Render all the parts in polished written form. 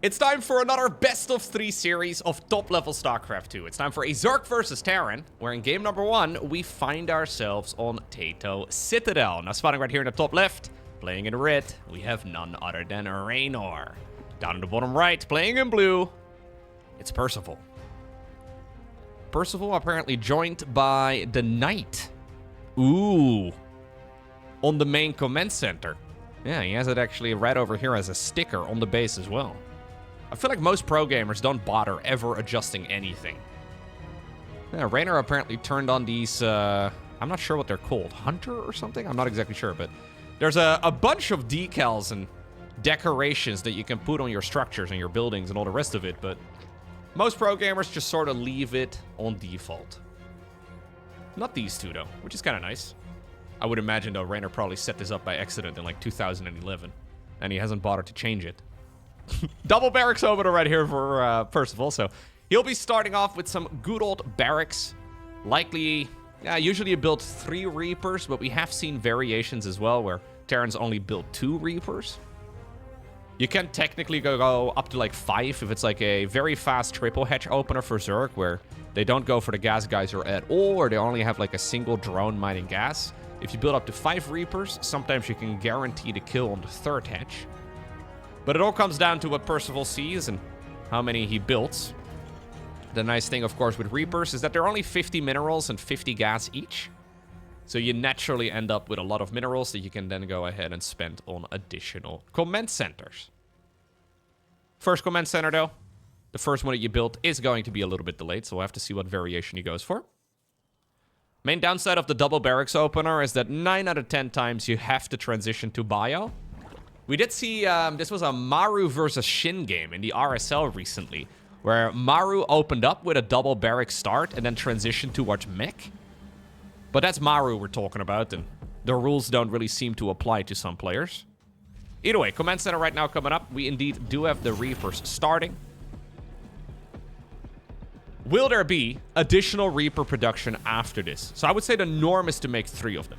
It's time for another best of 3 series of top-level StarCraft 2. It's time for a Zerg versus Terran, where in game number 1, we find ourselves on Tato Citadel. Now, spotting right here in the top left, playing in red, we have none other than Reynor. Down in the bottom right, playing in blue, it's Percival. Percival apparently joined by the Knight. Ooh. On the main command center. Yeah, he has it actually right over here as a sticker on the base as well. I feel like most pro gamers don't bother ever adjusting anything. Yeah, Reynor apparently turned on these, I'm not sure what they're called. Hunter or something? I'm not exactly sure, but there's a bunch of decals and decorations that you can put on your structures and your buildings and all the rest of it, but most pro gamers just sort of leave it on default. Not these two, though, which is kind of nice. I would imagine, though, Reynor probably set this up by accident in, like, 2011, and he hasn't bothered to change it. Double barracks opener right here for Percival. So he'll be starting off with some good old barracks. Likely, usually you build 3 Reapers, but we have seen variations as well where Terrans only build 2 Reapers. You can technically go up to like 5 if it's like a very fast triple hatch opener for Zerg where they don't go for the gas geyser at all, or they only have like a single drone mining gas. If you build up to 5 Reapers, sometimes you can guarantee the kill on the 3rd hatch. But it all comes down to what Percival sees and how many he builds. The nice thing, of course, with Reapers is that they're only 50 minerals and 50 gas each. So you naturally end up with a lot of minerals that you can then go ahead and spend on additional command centers. First command center, though, the first one that you built is going to be a little bit delayed, so we'll have to see what variation he goes for. Main downside of the double barracks opener is that 9 out of 10 times you have to transition to bio. We did see, this was a Maru versus Shin game in the RSL recently, where Maru opened up with a double barrack start and then transitioned towards mech. But that's Maru we're talking about, and the rules don't really seem to apply to some players. Either way, command center right now coming up. We indeed do have the Reapers starting. Will there be additional Reaper production after this? So I would say the norm is to make 3 of them.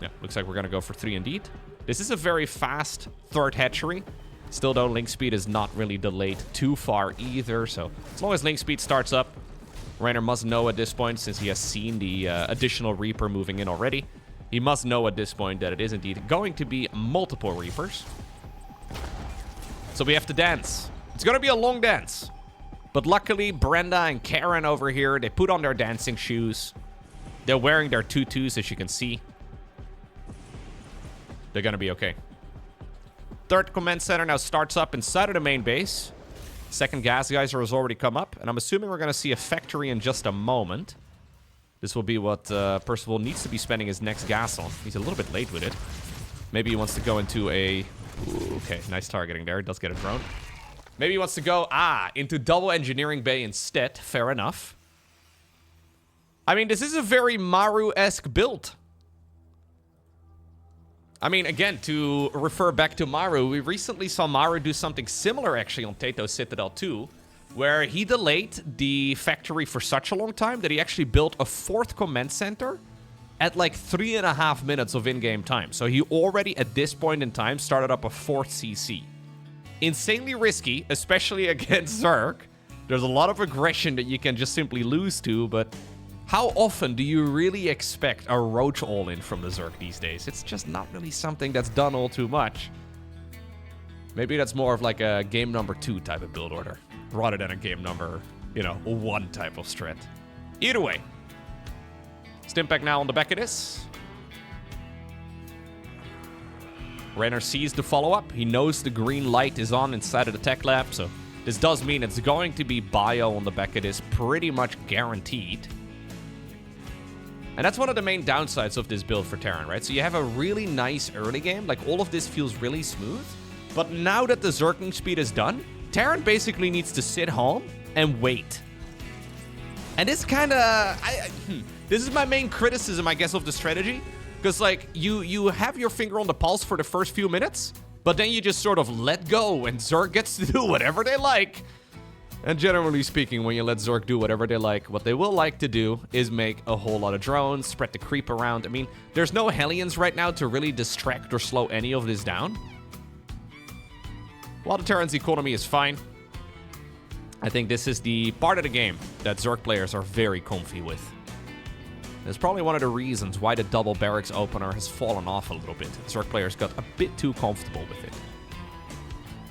Yeah, looks like we're going to go for 3 indeed. This is a very fast 3rd hatchery. Still, though, link speed is not really delayed too far either. So as long as link speed starts up, Reynor must know at this point, since he has seen the additional Reaper moving in already, he must know at this point that it is indeed going to be multiple Reapers. So we have to dance. It's going to be a long dance. But luckily, Brenda and Karen over here, they put on their dancing shoes. They're wearing their tutus, as you can see. They're going to be okay. 3rd command center now starts up inside of the main base. 2nd gas geyser has already come up. And I'm assuming we're going to see a factory in just a moment. This will be what Percival needs to be spending his next gas on. He's a little bit late with it. Maybe he wants to go into a... Ooh, okay, nice targeting there. He does get a drone. Maybe he wants to go, into double engineering bay instead. Fair enough. I mean, this is a very Maru-esque build. I mean, again, to refer back to Maru, we recently saw Maru do something similar, actually, on Tato Citadel 2, where he delayed the factory for such a long time that he actually built a 4th command center at like 3.5 minutes of in-game time. So he already, at this point in time, started up a 4th CC. Insanely risky, especially against Zerg. There's a lot of aggression that you can just simply lose to, but how often do you really expect a roach all-in from the Zerg these days? It's just not really something that's done all too much. Maybe that's more of like a game number 2 type of build order, rather than a game number, 1 type of strat. Either way, Stimpack now on the back of this. Reynor sees the follow-up. He knows the green light is on inside of the tech lab, so this does mean it's going to be bio on the back of this, pretty much guaranteed. And that's one of the main downsides of this build for Terran, right? So you have a really nice early game, like all of this feels really smooth. But now that the Zerging speed is done, Terran basically needs to sit home and wait. And this kind of... this is my main criticism, I guess, of the strategy. Because, like, you have your finger on the pulse for the first few minutes, but then you just sort of let go, and Zerg gets to do whatever they like. And generally speaking, when you let Zerg do whatever they like, what they will like to do is make a whole lot of drones, spread the creep around. I mean, there's no Hellions right now to really distract or slow any of this down. While the Terran's economy is fine, I think this is the part of the game that Zerg players are very comfy with. That's probably one of the reasons why the double barracks opener has fallen off a little bit. Zerg players got a bit too comfortable with it.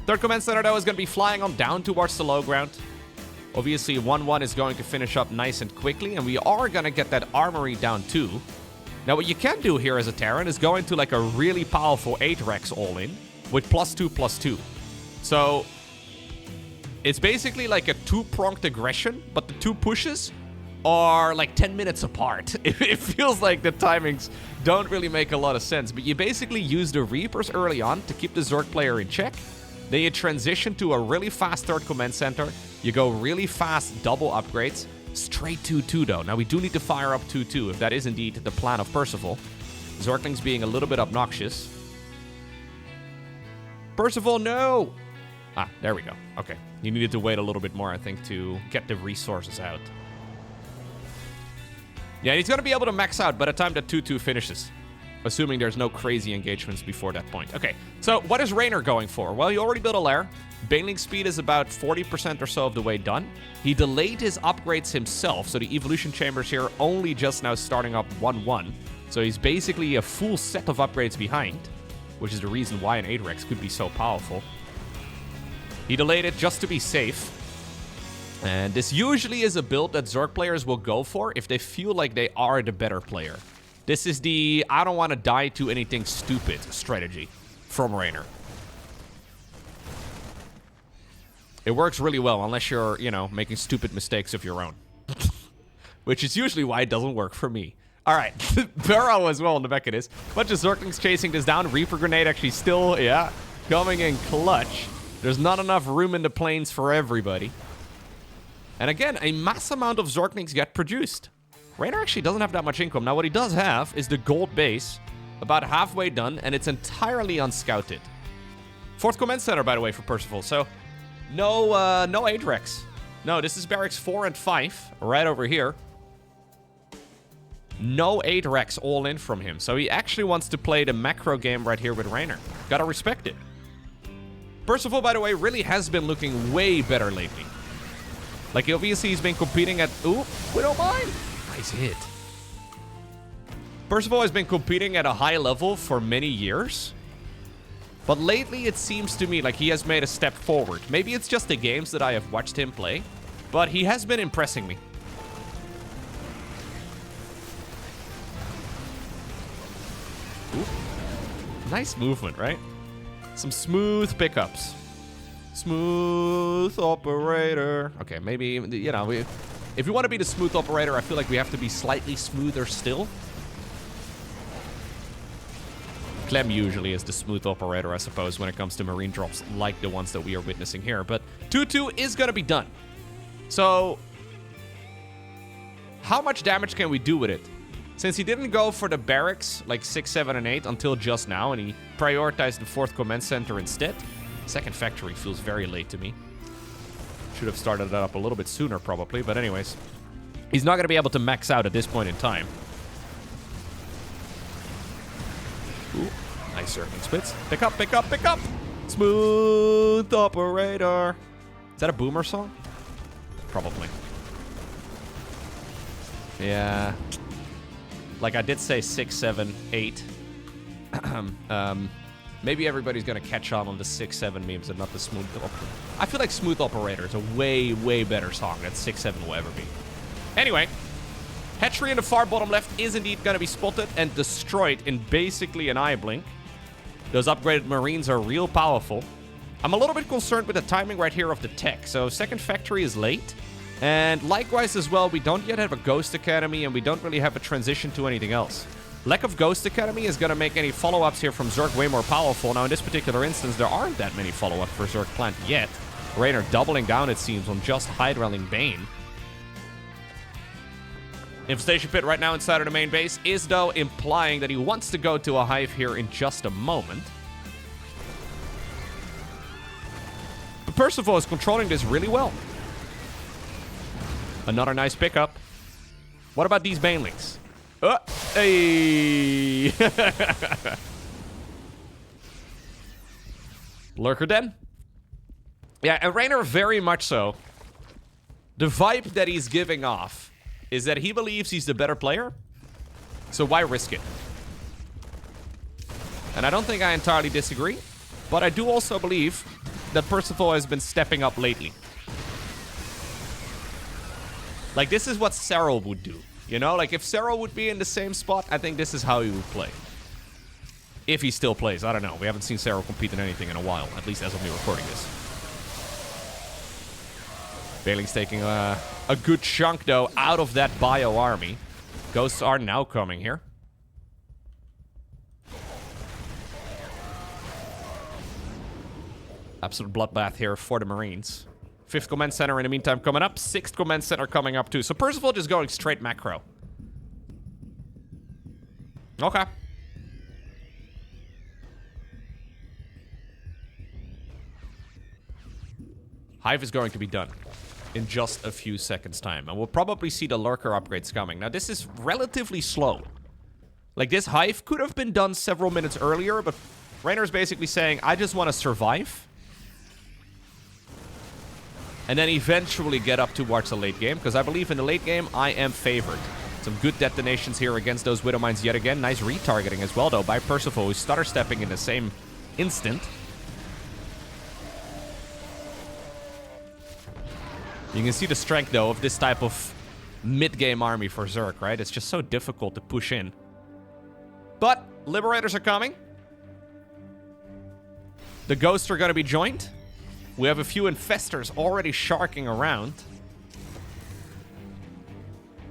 Third command center, though, is going to be flying on down towards the low ground. Obviously, 1-1 is going to finish up nice and quickly, and we are going to get that armory down too. Now, what you can do here as a Terran is go into like a really powerful 8-Rex all-in with +2/+2. So, it's basically like a 2-pronged aggression, but the 2 pushes are like 10 minutes apart. It feels like the timings don't really make a lot of sense, but you basically use the Reapers early on to keep the Zerg player in check. Then you transition to a really fast third command center. You go really fast double upgrades. Straight 2-2 though. Now we do need to fire up 2-2 if that is indeed the plan of Percival. Zerglings being a little bit obnoxious. Percival, no! Ah, there we go. Okay. You needed to wait a little bit more, I think, to get the resources out. Yeah, he's going to be able to max out by the time that 2-2 finishes. Assuming there's no crazy engagements before that point. Okay, so what is Reynor going for? Well, he already built a lair. Baneling speed is about 40% or so of the way done. He delayed his upgrades himself, so the evolution chambers here only just now starting up 1-1. So he's basically a full set of upgrades behind, which is the reason why an 8-Rex could be so powerful. He delayed it just to be safe. And this usually is a build that Zerg players will go for if they feel like they are the better player. This is the I don't want to die to anything stupid strategy from Reynor. It works really well unless you're, you know, making stupid mistakes of your own. Which is usually why it doesn't work for me. Alright, Barrow as well in the back of this. Bunch of Zerglings chasing this down. Reaper Grenade actually still, yeah, coming in clutch. There's not enough room in the plains for everybody. And again, a mass amount of Zerglings get produced. Reynor actually doesn't have that much income. Now, what he does have is the gold base, about halfway done, and it's entirely unscouted. Fourth command center, by the way, for Percival. So, no 8-Rex. No, this is barracks 4 and 5, right over here. No 8-Rex all in from him. So he actually wants to play the macro game right here with Reynor. Gotta respect it. Percival, by the way, really has been looking way better lately. Like, obviously, he's been competing at... Ooh, we don't mind. Nice hit. Percival has been competing at a high level for many years. But lately, it seems to me like he has made a step forward. Maybe it's just the games that I have watched him play. But he has been impressing me. Ooh. Nice movement, right? Some smooth pickups. Smooth operator. Okay, maybe, you know, if we want to be the smooth operator, I feel like we have to be slightly smoother still. Clem usually is the smooth operator, I suppose, when it comes to marine drops like the ones that we are witnessing here. But 2-2 is going to be done. So, how much damage can we do with it? Since he didn't go for the barracks, like 6, 7, and 8, until just now, and he prioritized the 4th command center instead. Second factory feels very late to me. Should have started that up a little bit sooner, probably. But anyways, he's not going to be able to max out at this point in time. Ooh, nice circling splits. Pick up, pick up, pick up! Smooth operator. Is that a boomer song? Probably. Yeah. Like I did say 6, 7, 8. Maybe everybody's going to catch on the 6, 7 memes and not the smooth operator. I feel like smooth operator is a way, way better song than 6, 7 will ever be. Anyway, hatchery in the far bottom left is indeed going to be spotted and destroyed in basically an eye blink. Those upgraded marines are real powerful. I'm a little bit concerned with the timing right here of the tech. So second factory is late. And likewise as well, we don't yet have a Ghost Academy and we don't really have a transition to anything else. Lack of Ghost Academy is going to make any follow-ups here from Zerg way more powerful. Now, in this particular instance, there aren't that many follow-ups for Zerg plant yet. Reynor doubling down, it seems, on just high-dwelling Bane. Infestation Pit right now inside of the main base is, though, implying that he wants to go to a hive here in just a moment. But Percival is controlling this really well. Another nice pickup. What about these Banelings? Hey! Lurker den. Yeah, and Reynor very much so. The vibe that he's giving off is that he believes he's the better player. So why risk it? And I don't think I entirely disagree. But I do also believe that Percival has been stepping up lately. Like, this is what Cyril would do. You know, like, if Cyril would be in the same spot, I think this is how he would play. If he still plays. I don't know. We haven't seen Cyril compete in anything in a while. At least as of me recording this. Bailing's taking a good chunk, though, out of that bio army. Ghosts are now coming here. Absolute bloodbath here for the Marines. 5th command center in the meantime coming up. 6th command center coming up too. So Percival just going straight macro. Okay. Hive is going to be done in just a few seconds time. And we'll probably see the Lurker upgrades coming. Now this is relatively slow. Like, this Hive could have been done several minutes earlier, but Reynor's basically saying, I just want to survive. And then eventually get up towards the late game. Because I believe in the late game, I am favored. Some good detonations here against those Widow Mines yet again. Nice retargeting as well, though, by Percival, who's stutter stepping in the same instant. You can see the strength, though, of this type of mid-game army for Zerg, right? It's just so difficult to push in. But Liberators are coming. The Ghosts are going to be joined. We have a few Infestors already sharking around.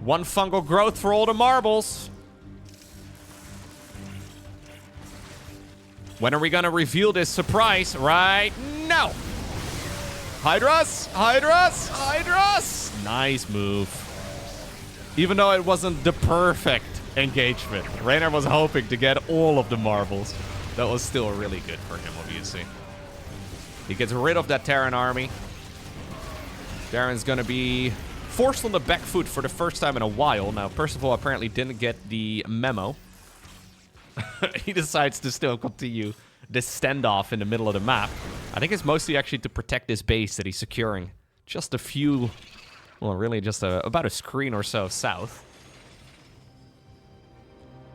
One fungal growth for all the marbles. When are we going to reveal this surprise? Right now. Hydras! Hydras! Hydras! Nice move. Even though it wasn't the perfect engagement. Reynor was hoping to get all of the marbles. That was still really good for him, obviously. He gets rid of that Terran army. Terran's gonna be forced on the back foot for the first time in a while. Now, Percival apparently didn't get the memo. He decides to still continue this standoff in the middle of the map. I think it's mostly actually to protect this base that he's securing. Just a few... Well, really just about a screen or so south.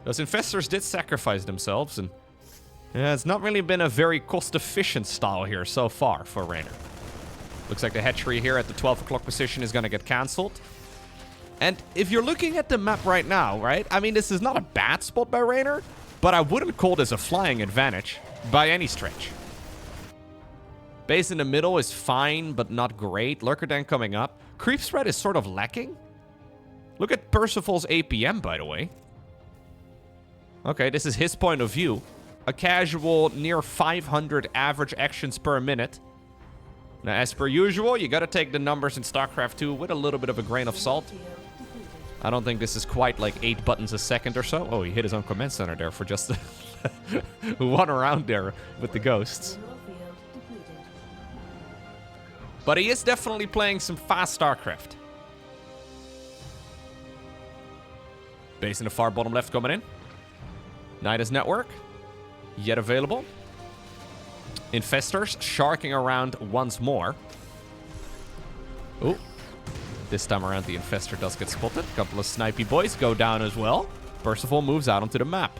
Those Infestors did sacrifice themselves, and... Yeah, it's not really been a very cost-efficient style here so far for Reynor. Looks like the hatchery here at the 12 o'clock position is going to get cancelled. And if you're looking at the map right now, right? I mean, this is not a bad spot by Reynor, but I wouldn't call this a flying advantage by any stretch. Base in the middle is fine, but not great. Lurker Den coming up. Creep spread is sort of lacking. Look at Percival's APM, by the way. Okay, this is his point of view. A casual near 500 average actions per minute. Now, as per usual, you gotta take the numbers in StarCraft 2 with a little bit of a grain of salt. I don't think this is quite like 8 buttons a second or so. Oh, he hit his own command center there for just one round there with the Ghosts. But he is definitely playing some fast StarCraft. Base in the far bottom left coming in. Nidus network. Yet available. Infestors sharking around once more. Oh. This time around the Infestor does get spotted. A couple of snipey boys go down as well. Percival moves out onto the map.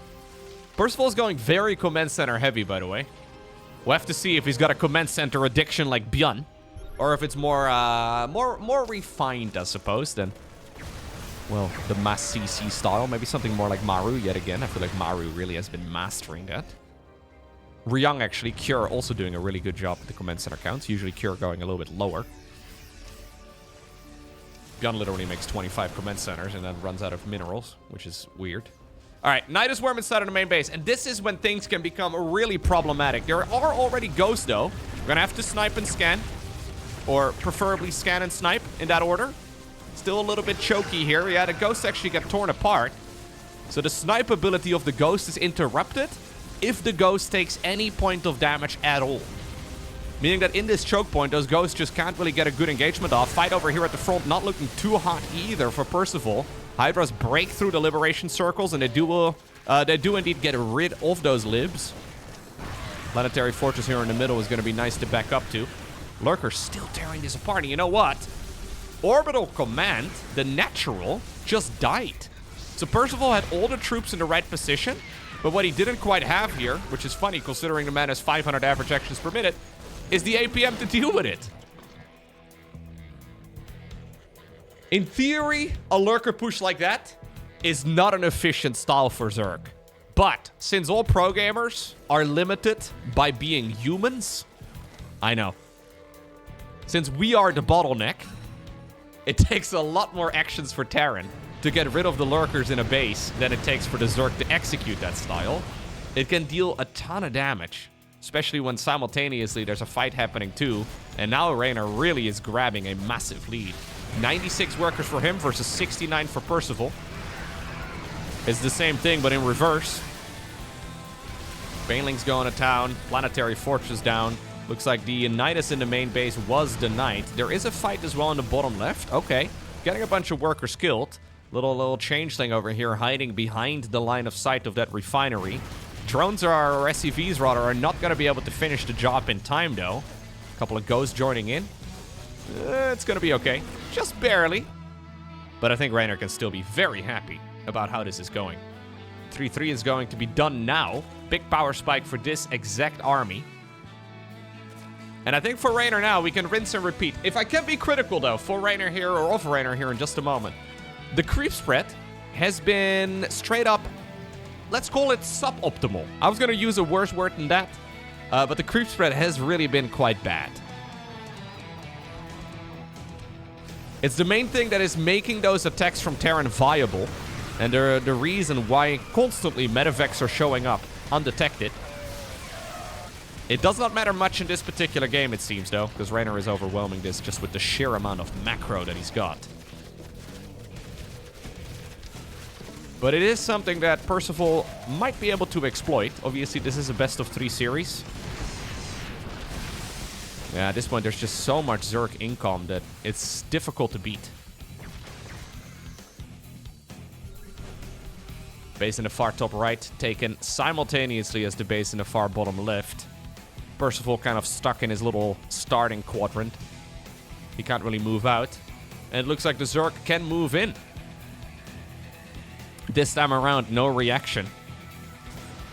Percival is going very command center heavy, by the way. We'll have to see if he's got a command center addiction like Björn. Or if it's more refined, I suppose, than, well, the mass CC style. Maybe something more like Maru yet again. I feel like Maru really has been mastering that. Ryung, actually, Cure also doing a really good job with the command center counts. Usually Cure going a little bit lower. Björn literally makes 25 command centers and then runs out of minerals, which is weird. All right, Nidus Worm inside of the main base. And this is when things can become really problematic. There are already ghosts, though. We're going to have to snipe and scan. Or preferably scan and snipe in that order. Still a little bit choky here. Yeah, the ghosts actually get torn apart. So the snipe ability of the ghost is interrupted if the ghost takes any point of damage at all. Meaning that in this choke point, those ghosts just can't really get a good engagement off. Fight over here at the front, not looking too hot either for Percival. Hydras break through the liberation circles, and they do indeed get rid of those libs. Planetary Fortress here in the middle is going to be nice to back up to. Lurker still tearing this apart. And you know what? Orbital Command, the natural, just died. So Percival had all the troops in the right position, but what he didn't quite have here, which is funny considering the man has 500 average actions per minute, is the APM to deal with it. In theory, a Lurker push like that is not an efficient style for Zerg. But since all pro gamers are limited by being humans, I know. Since we are the bottleneck, it takes a lot more actions for Terran to get rid of the Lurkers in a base than it takes for the Zerg to execute that style. It can deal a ton of damage, especially when simultaneously there's a fight happening too. And now Reynor really is grabbing a massive lead. 96 workers for him versus 69 for Percival. It's the same thing, but in reverse. Baneling's going to town. Planetary Fortress down. Looks like the Nidus in the main base was denied. There is a fight as well in the bottom left. Okay. Getting a bunch of workers killed. Little changeling over here hiding behind the line of sight of that refinery. Drones or SCVs rather are not going to be able to finish the job in time though. A couple of ghosts joining in. It's going to be okay. Just barely. But I think Reynor can still be very happy about how this is going. 3-3 is going to be done now. Big power spike for this exact army. And I think for Reynor now, we can rinse and repeat. If I can be critical, though, for Reynor here or of Reynor here in just a moment. The creep spread has been straight up, let's call it suboptimal. I was going to use a worse word than that. But the creep spread has really been quite bad. It's the main thing that is making those attacks from Terran viable. And they're the reason why constantly medevacs are showing up undetected. It does not matter much in this particular game, it seems, though, because Reynor is overwhelming this just with the sheer amount of macro that he's got. But it is something that Percival might be able to exploit. Obviously, this is a best-of-3 series. Yeah, at this point, there's just so much Zerg income that it's difficult to beat. Base in the far top right, taken simultaneously as the base in the far bottom left. Percival kind of stuck in his little starting quadrant. He can't really move out. And it looks like the Zerg can move in. This time around, no reaction.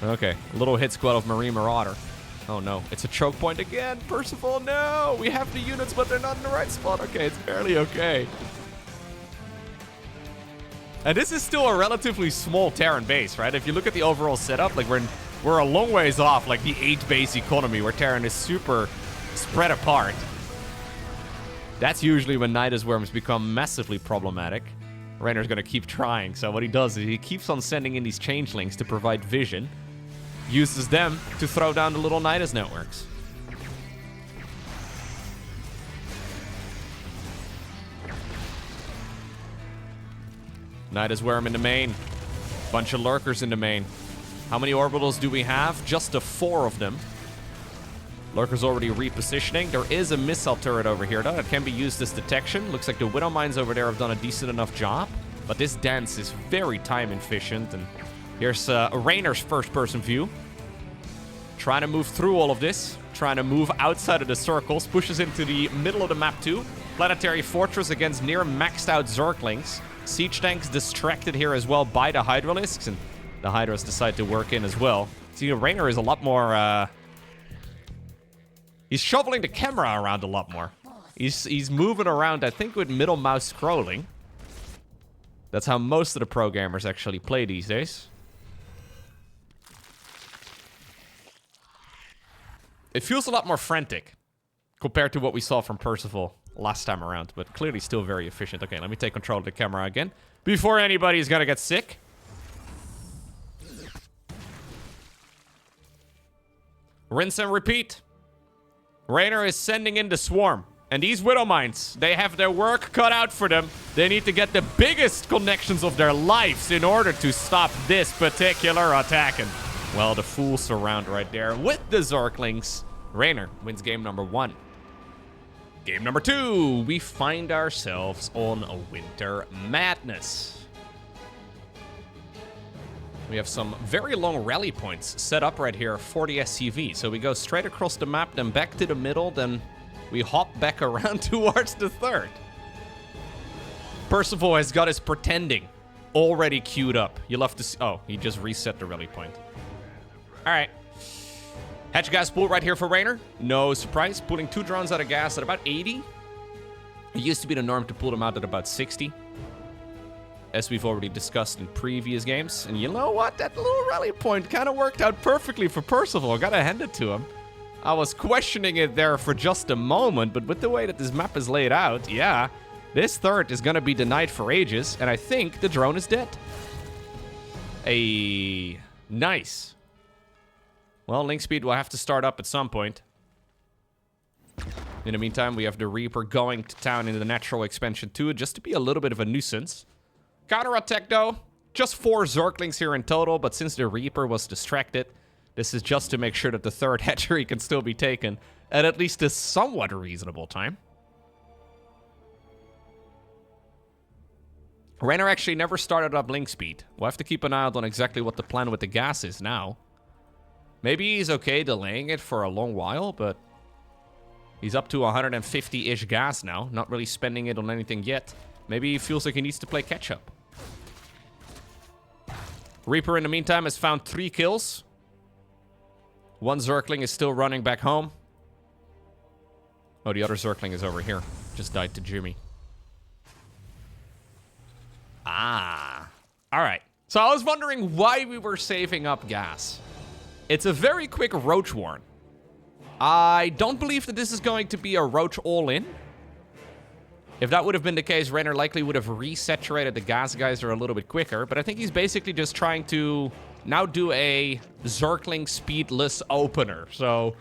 Okay, a little hit squad of Marine Marauder. Oh no, it's a choke point again. Percival, no! We have the units, but they're not in the right spot. Okay, it's barely okay. And this is still a relatively small Terran base, right? If you look at the overall setup, like we're a long ways off, like the 8-base economy, where Terran is super spread apart. That's usually when Nidus worms become massively problematic. Reynor's gonna keep trying, so what he does is he keeps on sending in these changelings to provide vision, uses them to throw down the little Nidus networks. Nidus worm in the main. Bunch of lurkers in the main. How many orbitals do we have? Just the 4 of them. Lurker's already repositioning. There is a missile turret over here, though, that can be used as detection. Looks like the Widow Mines over there have done a decent enough job. But this dance is very time efficient. And here's Reynor's first-person view. Trying to move through all of this. Trying to move outside of the circles. Pushes into the middle of the map, too. Planetary Fortress against near maxed-out Zerglings. Siege tanks distracted here as well by the Hydralisks. And the Hydras decide to work in as well. See, Reynor is a lot more... He's shoveling the camera around a lot more. He's moving around, I think, with middle mouse scrolling. That's how most of the pro gamers actually play these days. It feels a lot more frantic compared to what we saw from Percival last time around, but clearly still very efficient. Okay, let me take control of the camera again before anybody's gonna get sick. Rinse and repeat. Reynor is sending in the swarm. And these Widow Mines, they have their work cut out for them. They need to get the biggest connections of their lives in order to stop this particular attack. And, well, the full surround right there with the Zerglings. Reynor wins game number 1. Game number 2, we find ourselves on a Winter Madness. We have some very long rally points set up right here for the SCV. So we go straight across the map, then back to the middle, then we hop back around towards the third. Percival has got his pretending already queued up. You'll have to see. Oh, he just reset the rally point. All right. Hatch gas pool right here for Reynor. No surprise. Pulling 2 drones out of gas at about 80. It used to be the norm to pull them out at about 60. As we've already discussed in previous games. And you know what? That little rally point kind of worked out perfectly for Percival. I gotta hand it to him. I was questioning it there for just a moment, but with the way that this map is laid out, yeah, this third is gonna be denied for ages, and I think the drone is dead. Nice. Well, link speed will have to start up at some point. In the meantime, we have the Reaper going to town in the natural expansion too, just to be a little bit of a nuisance. Counterattack though, just 4 Zerglings here in total, but since the Reaper was distracted, this is just to make sure that the third hatchery can still be taken at least a somewhat reasonable time. Reynor actually never started up link speed. We'll have to keep an eye out on exactly what the plan with the gas is now. Maybe he's okay delaying it for a long while, but he's up to 150-ish gas now, not really spending it on anything yet. Maybe he feels like he needs to play catch-up. Reaper, in the meantime, has found 3 kills. 1 Zergling is still running back home. Oh, the other Zergling is over here. Just died to Jimmy. Ah. Alright. So I was wondering why we were saving up gas. It's a very quick Roach Warren. I don't believe that this is going to be a Roach all-in. If that would have been the case, Reynor likely would have resaturated the gas geyser a little bit quicker. But I think he's basically just trying to now do a Zergling speedless opener. So,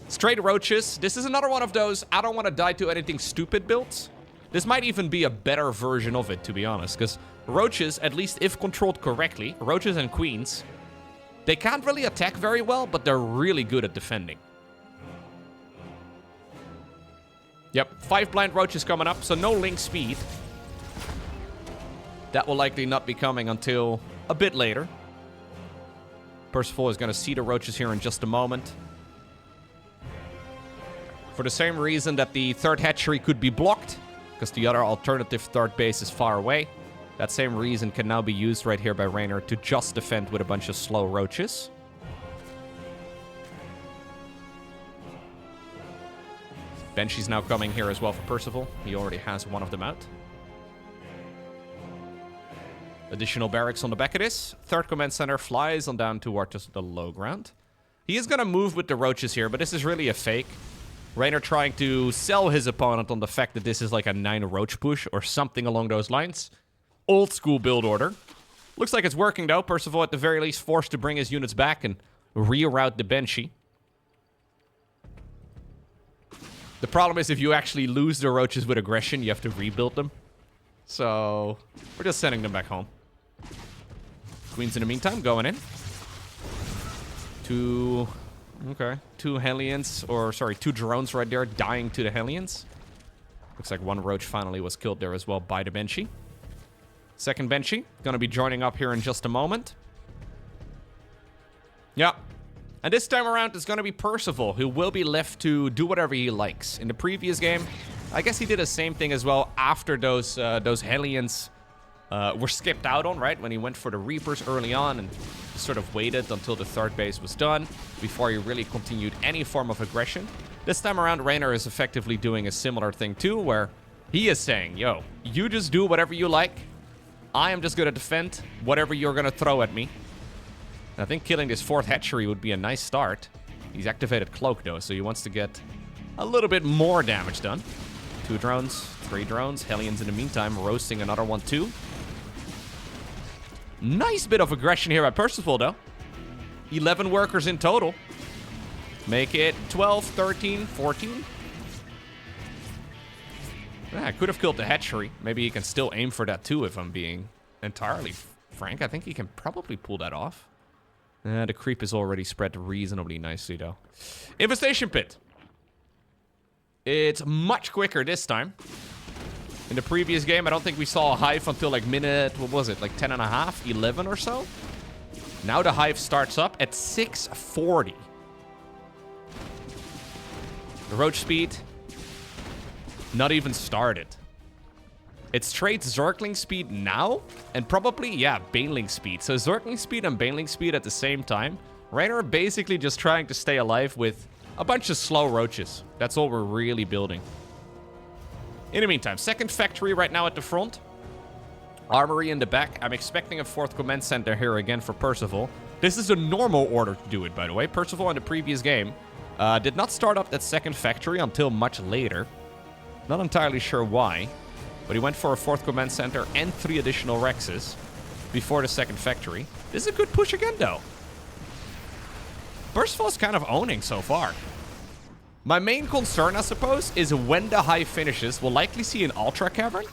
straight Roaches. This is another one of those I don't want to die to anything stupid builds. This might even be a better version of it, to be honest. Because Roaches, at least if controlled correctly, Roaches and Queens, they can't really attack very well, but they're really good at defending. Yep, 5 blind Roaches coming up, so no link speed. That will likely not be coming until a bit later. Percival is going to see the Roaches here in just a moment. For the same reason that the third hatchery could be blocked, because the other alternative third base is far away. That same reason can now be used right here by Reynor to just defend with a bunch of slow Roaches. Banshee's now coming here as well for Percival. He already has one of them out. Additional barracks on the back of this. Third command center flies on down towards the low ground. He is going to move with the Roaches here, but this is really a fake. Reynor trying to sell his opponent on the fact that this is like a 9 Roach push or something along those lines. Old school build order. Looks like it's working though. Percival at the very least forced to bring his units back and reroute the Banshee. The problem is if you actually lose the Roaches with aggression, you have to rebuild them. So, we're just sending them back home. Queens in the meantime going in. 2 Hellions, or sorry, 2 drones right there dying to the Hellions. Looks like 1 Roach finally was killed there as well by the Banshee. Second Banshee, gonna be joining up here in just a moment. Yeah. And this time around, it's going to be Percival, who will be left to do whatever he likes. In the previous game, I guess he did the same thing as well after those Hellions were skipped out on, right? When he went for the Reapers early on and sort of waited until the third base was done before he really continued any form of aggression. This time around, Reynor is effectively doing a similar thing too, where he is saying, yo, you just do whatever you like. I am just going to defend whatever you're going to throw at me. I think killing this 4th hatchery would be a nice start. He's activated Cloak, though, so he wants to get a little bit more damage done. 2 drones, 3 drones. Hellions, in the meantime, roasting another one, too. Nice bit of aggression here by Percival, though. 11 workers in total. Make it 12, 13, 14. Yeah, I could have killed the hatchery. Maybe he can still aim for that, too, if I'm being entirely frank. I think he can probably pull that off. The creep is already spread reasonably nicely, though. Infestation Pit. It's much quicker this time. In the previous game, I don't think we saw a hive until like minute, what was it, like 10 and a half, 11 or so? Now the hive starts up at 6:40. The Roach speed, Not even started. It's straight Zergling speed now, and probably, yeah, Baneling speed. So Zergling speed and Baneling speed at the same time. Reynor basically just trying to stay alive with a bunch of slow roaches. That's all we're really building. In the meantime, second factory right now at the front. Armory in the back. I'm expecting a fourth command center here again for Percival. This is a normal order to do it, by the way. Percival in the previous game did not start up that second factory until much later. Not entirely sure why. But he went for a fourth command center and 3 additional Rexes before the second factory. This is a good push again, though. Percival's kind of owning so far. My main concern, I suppose, is when the hive finishes, we'll likely see an Ultra Cavern.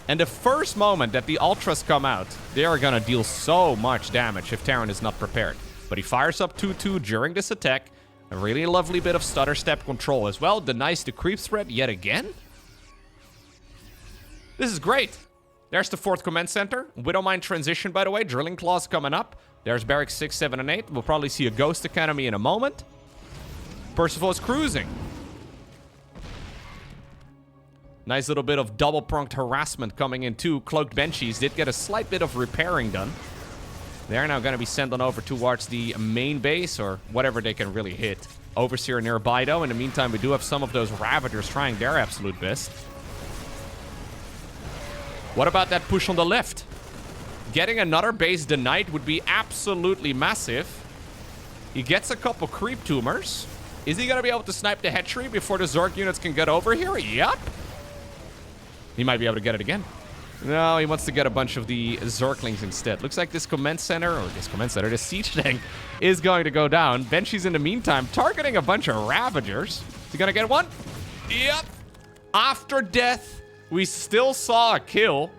And the first moment that the Ultras come out, they are gonna deal so much damage if Terran is not prepared. But he fires up 2-2 during this attack. A really lovely bit of stutter step control as well. Denies the creep threat yet again. This is great. There's the fourth command center. Widowmine transition, by the way. Drilling claws coming up. There's barracks 6, 7, and 8. We'll probably see a Ghost Academy in a moment. Percival is cruising. Nice little bit of double-pronged harassment coming in too. Cloaked Banshees did get a slight bit of repairing done. They're now going to be sent on over towards the main base, or whatever they can really hit. Overseer nearby, though. In the meantime, we do have some of those Ravagers trying their absolute best. What about that push on the left? Getting another base denied would be absolutely massive. He gets a couple creep tumors. Is he going to be able to snipe the hatchery before the Zerg units can get over here? Yup. He might be able to get it again. No, he wants to get a bunch of the Zerglings instead. Looks like this command center, this siege tank is going to go down. Banshee's in the meantime targeting a bunch of Ravagers. Is he going to get one? Yep. After death, we still saw a kill.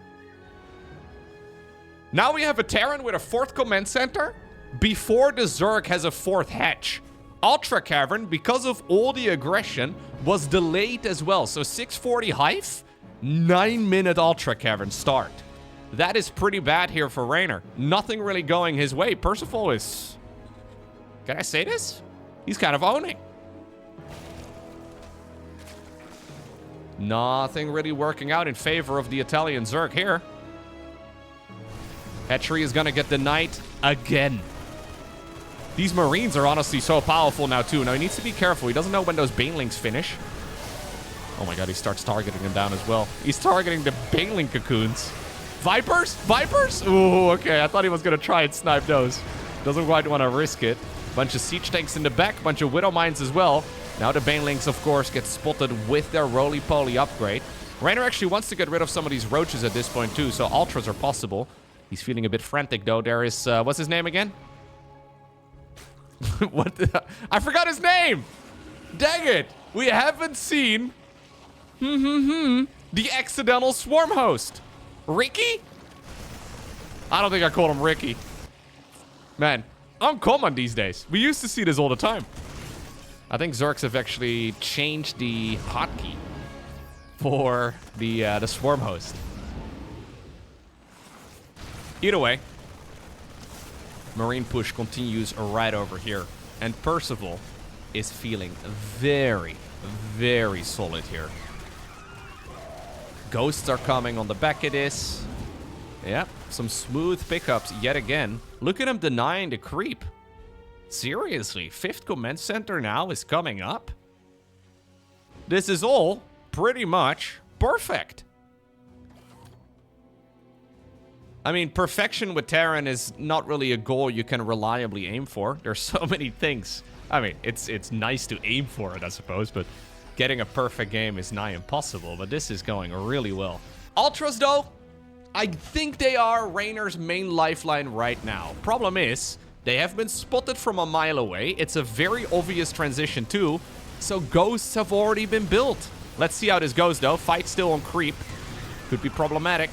Now we have a Terran with a fourth command center before the Zerg has a fourth hatch. Ultra Cavern, because of all the aggression, was delayed as well. So 640 Hive, 9-minute Ultra Cavern start. That is pretty bad here for Reynor. Nothing really going his way. Percival is... Can I say this? He's kind of owning. Nothing really working out in favor of the Italian Zerg here. Hatchery is going to get denied again. These Marines are honestly so powerful now, too. Now, he needs to be careful. He doesn't know when those Banelings finish. Oh, my God. He starts targeting them down as well. He's targeting the Baneling cocoons. Vipers? Vipers? Ooh, okay. I thought he was going to try and snipe those. Doesn't quite want to risk it. Bunch of siege tanks in the back. Bunch of Widow Mines as well. Now the Banelings, of course, get spotted with their roly-poly upgrade. Reynor actually wants to get rid of some of these roaches at this point, too, so ultras are possible. He's feeling a bit frantic, though. There is, what's his name again? What the... I forgot his name! Dang it! We haven't seen... the accidental swarm host. Ricky? I don't think I called him Ricky. Man, uncommon these days. We used to see this all the time. I think Zergs have actually changed the hotkey for the swarm host. Either way, Marine push continues right over here. And Percival is feeling very, very solid here. Ghosts are coming on the back of this. Yep, some smooth pickups yet again. Look at him denying the creep. Seriously, 5th command center now is coming up? This is all pretty much perfect. I mean, perfection with Terran is not really a goal you can reliably aim for. There's so many things. I mean, it's nice to aim for it, I suppose, but getting a perfect game is nigh impossible. But this is going really well. Ultras, though, I think they are Reynor's main lifeline right now. Problem is, they have been spotted from a mile away. It's a very obvious transition, too. So ghosts have already been built. Let's see how this goes, though. Fight still on creep. Could be problematic.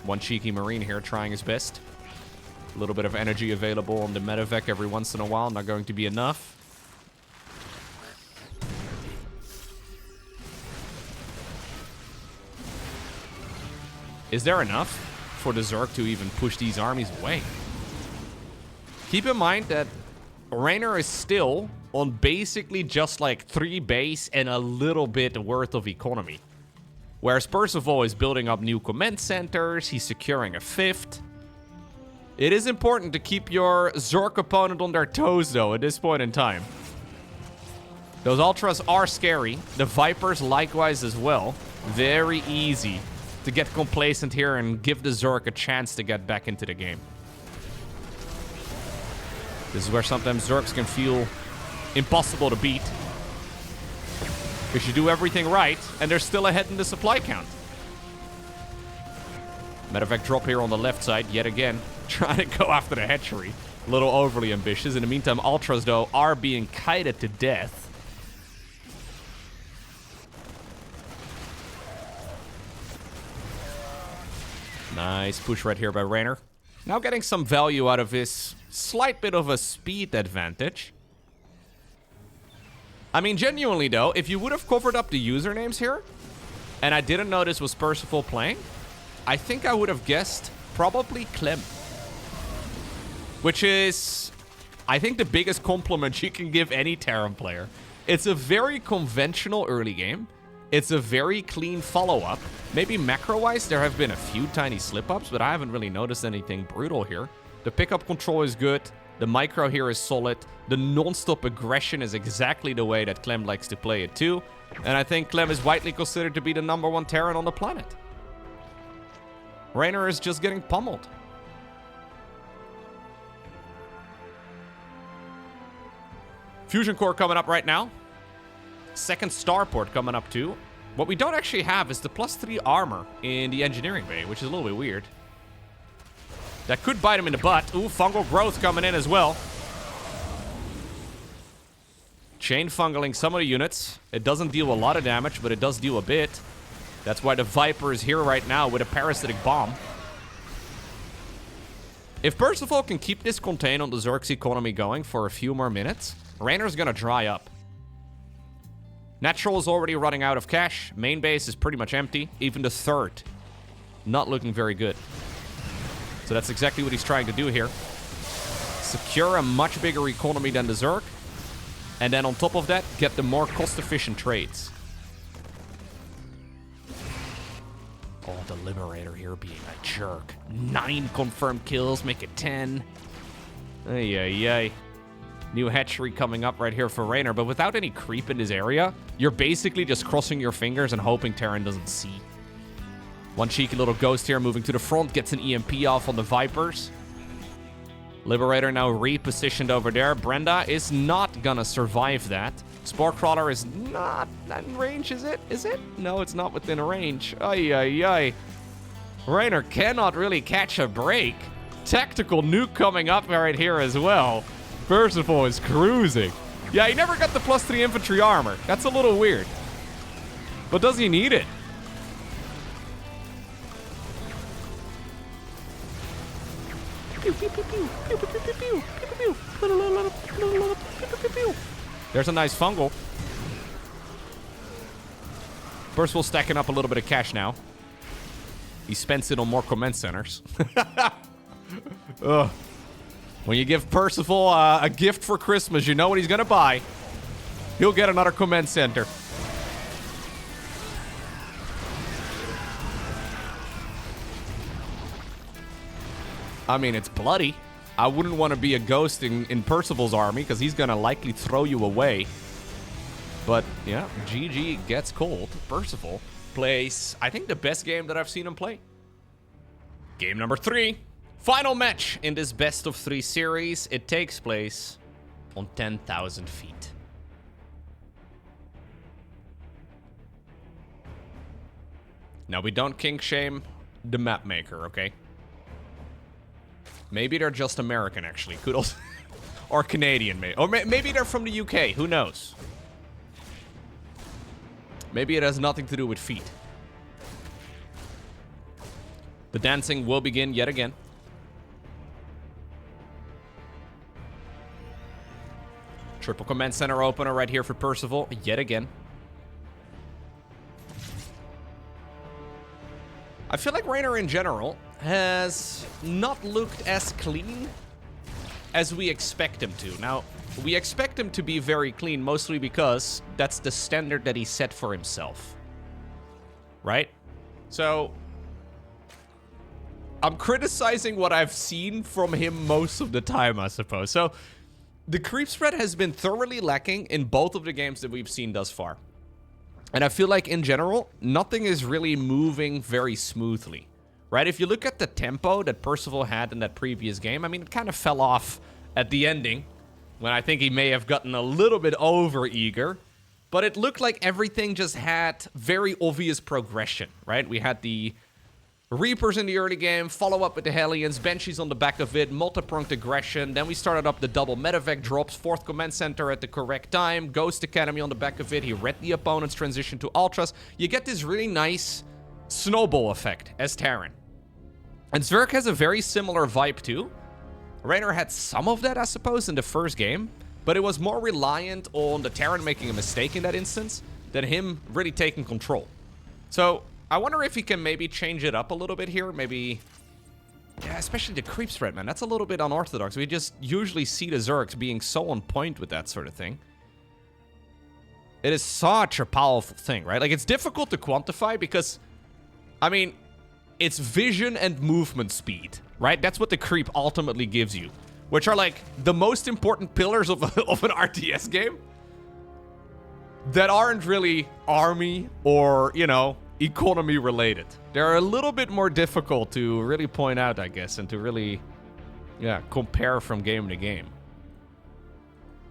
One cheeky Marine here trying his best. A little bit of energy available on the medevac every once in a while. Not going to be enough. Is there enough for the Zerg to even push these armies away? Keep in mind that Reynor is still on basically just like 3 base and a little bit worth of economy. Whereas Percival is building up new command centers, he's securing a 5th. It is important to keep your Zerg opponent on their toes though at this point in time. Those Ultras are scary, the Vipers likewise as well. Very easy to get complacent here and give the Zerg a chance to get back into the game. This is where sometimes Zergs can feel impossible to beat. Because you do everything right, and they're still ahead in the supply count. Matter of fact, drop here on the left side, yet again. Trying to go after the hatchery. A little overly ambitious. In the meantime, Ultras, though, are being kited to death. Nice push right here by Reynor. Now getting some value out of his slight bit of a speed advantage. I mean, genuinely though, if you would have covered up the usernames here, and I didn't know this was Percival playing, I think I would have guessed probably Clem. Which is, I think, the biggest compliment you can give any Terran player. It's a very conventional early game. It's a very clean follow-up. Maybe macro-wise, there have been a few tiny slip-ups, but I haven't really noticed anything brutal here. The pickup control is good. The micro here is solid. The non-stop aggression is exactly the way that Clem likes to play it too. And I think Clem is widely considered to be the #1 Terran on the planet. Reynor is just getting pummeled. Fusion core coming up right now. Second starport coming up too. What we don't actually have is the +3 armor in the engineering bay, which is a little bit weird. That could bite him in the butt. Ooh, fungal growth coming in as well. Chain fungaling some of the units. It doesn't deal a lot of damage, but it does deal a bit. That's why the Viper is here right now with a parasitic bomb. If Percival can keep this contain on the Zerg's economy going for a few more minutes, Reynor's gonna dry up. Natural is already running out of cash. Main base is pretty much empty. Even the 3rd. Not looking very good. So that's exactly what he's trying to do here. Secure a much bigger economy than the Zerg. And then on top of that, get the more cost-efficient trades. Oh, the Liberator here being a jerk. 9 confirmed kills, make it 10. Ay, ay, ay. New hatchery coming up right here for Reynor, but without any creep in this area, you're basically just crossing your fingers and hoping Terran doesn't see. One cheeky little ghost here moving to the front, gets an EMP off on the Vipers. Liberator now repositioned over there. Brenda is not gonna survive that. Spore Crawler is not in range, is it? Is it? No, it's not within range. Ay, ay, ay. Reynor cannot really catch a break. Tactical nuke coming up right here as well. Percival is cruising. Yeah, he never got the +3 infantry armor. That's a little weird. But does he need it? There's a nice fungal. Percival stacking up a little bit of cash now. He spends it on more command centers. Ugh. When you give Percival a gift for Christmas, you know what he's gonna buy. He'll get another command center. I mean, it's bloody. I wouldn't want to be a ghost in Percival's army, because he's gonna likely throw you away. But, yeah, GG gets cold. Percival plays, I think, the best game that I've seen him play. Game number 3. Final match in this best-of-3 series. It takes place on 10,000 feet. Now, we don't kink shame the map maker, okay? Maybe they're just American, actually. Could also or Canadian, maybe. Or maybe they're from the UK. Who knows? Maybe it has nothing to do with feet. The dancing will begin yet again. Triple command center opener right here for Percival, yet again. I feel like Reynor in general has not looked as clean as we expect him to. Now, we expect him to be very clean, mostly because that's the standard that he set for himself. Right? So, I'm criticizing what I've seen from him most of the time, I suppose. So, the creep spread has been thoroughly lacking in both of the games that we've seen thus far. And I feel like, in general, nothing is really moving very smoothly. Right? If you look at the tempo that Percival had in that previous game, I mean, it kind of fell off at the ending, when I think he may have gotten a little bit over-eager. But it looked like everything just had very obvious progression, right? We had the Reapers in the early game, follow up with the Hellions, Banshees on the back of it, multi-pronged aggression. Then we started up the double medevac drops, 4th command center at the correct time, Ghost Academy on the back of it. He read the opponent's transition to Ultras. You get this really nice snowball effect as Terran. And Zerg has a very similar vibe too. Reynor had some of that, I suppose, in the first game, but it was more reliant on the Terran making a mistake in that instance than him really taking control. So, I wonder if he can maybe change it up a little bit here. Maybe, yeah, especially the creep spread, man. That's a little bit unorthodox. We just usually see the Zergs being so on point with that sort of thing. It is such a powerful thing, right? Like, it's difficult to quantify because, I mean, it's vision and movement speed, right? That's what the creep ultimately gives you, which are like the most important pillars of an RTS game that aren't really army or, you know, economy related. They're a little bit more difficult to really point out, I guess, and to really, yeah, compare from game to game.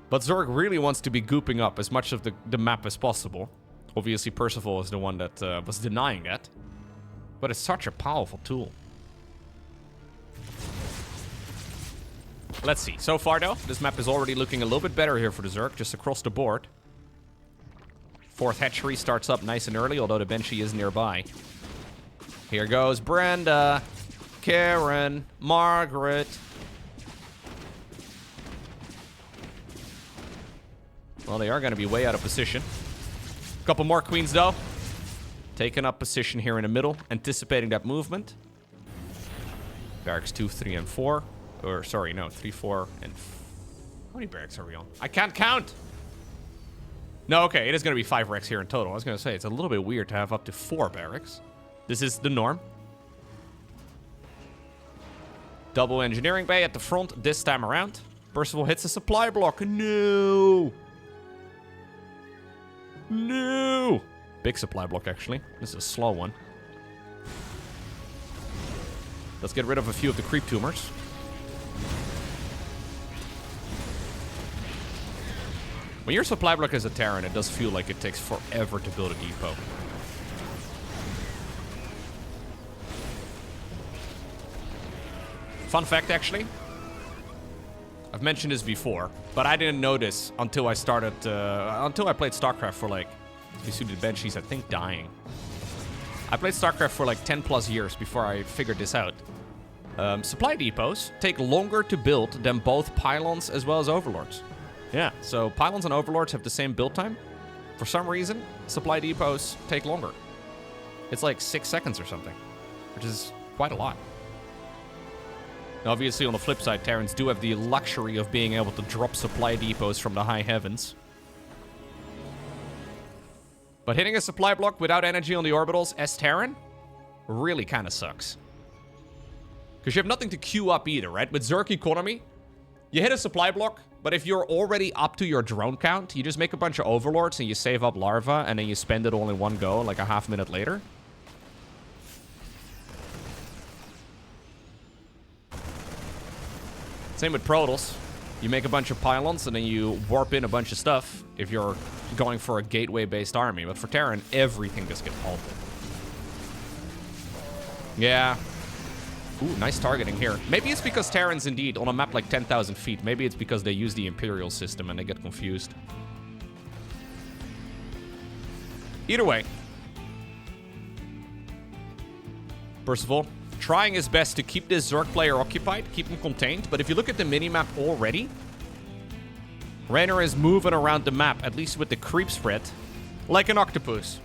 But Zerg really wants to be gooping up as much of the map as possible. Obviously, Percival is the one that was denying that. But it's such a powerful tool. Let's see. So far, though, this map is already looking a little bit better here for the Zerg, just across the board. 4th hatchery starts up nice and early, although the Banshee is nearby. Here goes Brenda, Karen, Margaret. Well, they are going to be way out of position. Couple more queens, though. Taking up position here in the middle, anticipating that movement. Barracks 2, 3, and 4. Or, sorry, no, 3, 4, and... How many barracks are we on? I can't count! No, okay, it is going to be 5 wrecks here in total. I was going to say, it's a little bit weird to have up to 4 barracks. This is the norm. Double engineering bay at the front this time around. Percival hits a supply block. No! No! Big supply block, actually. This is a slow one. Let's get rid of a few of the creep tumors. When your supply block is a Terran, it does feel like it takes forever to build a depot. Fun fact, actually. I've mentioned this before, but I didn't know this until I started, until I played StarCraft for like, you see the Banshees, I think, dying. I played StarCraft for like 10 plus years before I figured this out. Supply depots take longer to build than both pylons as well as overlords. Yeah, so pylons and overlords have the same build time. For some reason, supply depots take longer. It's like 6 seconds or something, which is quite a lot. Now, obviously, on the flip side, Terrans do have the luxury of being able to drop supply depots from the high heavens. But hitting a supply block without energy on the orbitals as Terran really kind of sucks. Because you have nothing to queue up either, right? With Zerg economy, you hit a supply block, but if you're already up to your drone count, you just make a bunch of overlords and you save up larva and then you spend it all in one go, like a half minute later. Same with Protals. You make a bunch of pylons and then you warp in a bunch of stuff if you're going for a gateway-based army. But for Terran, everything just gets halted. Yeah. Ooh, nice targeting here. Maybe it's because Terrans, indeed, on a map like 10,000 feet, maybe it's because they use the Imperial system and they get confused. Either way. Percival trying his best to keep this Zerg player occupied, keep him contained. But if you look at the minimap already, Reynor is moving around the map, at least with the creep spread, like an octopus.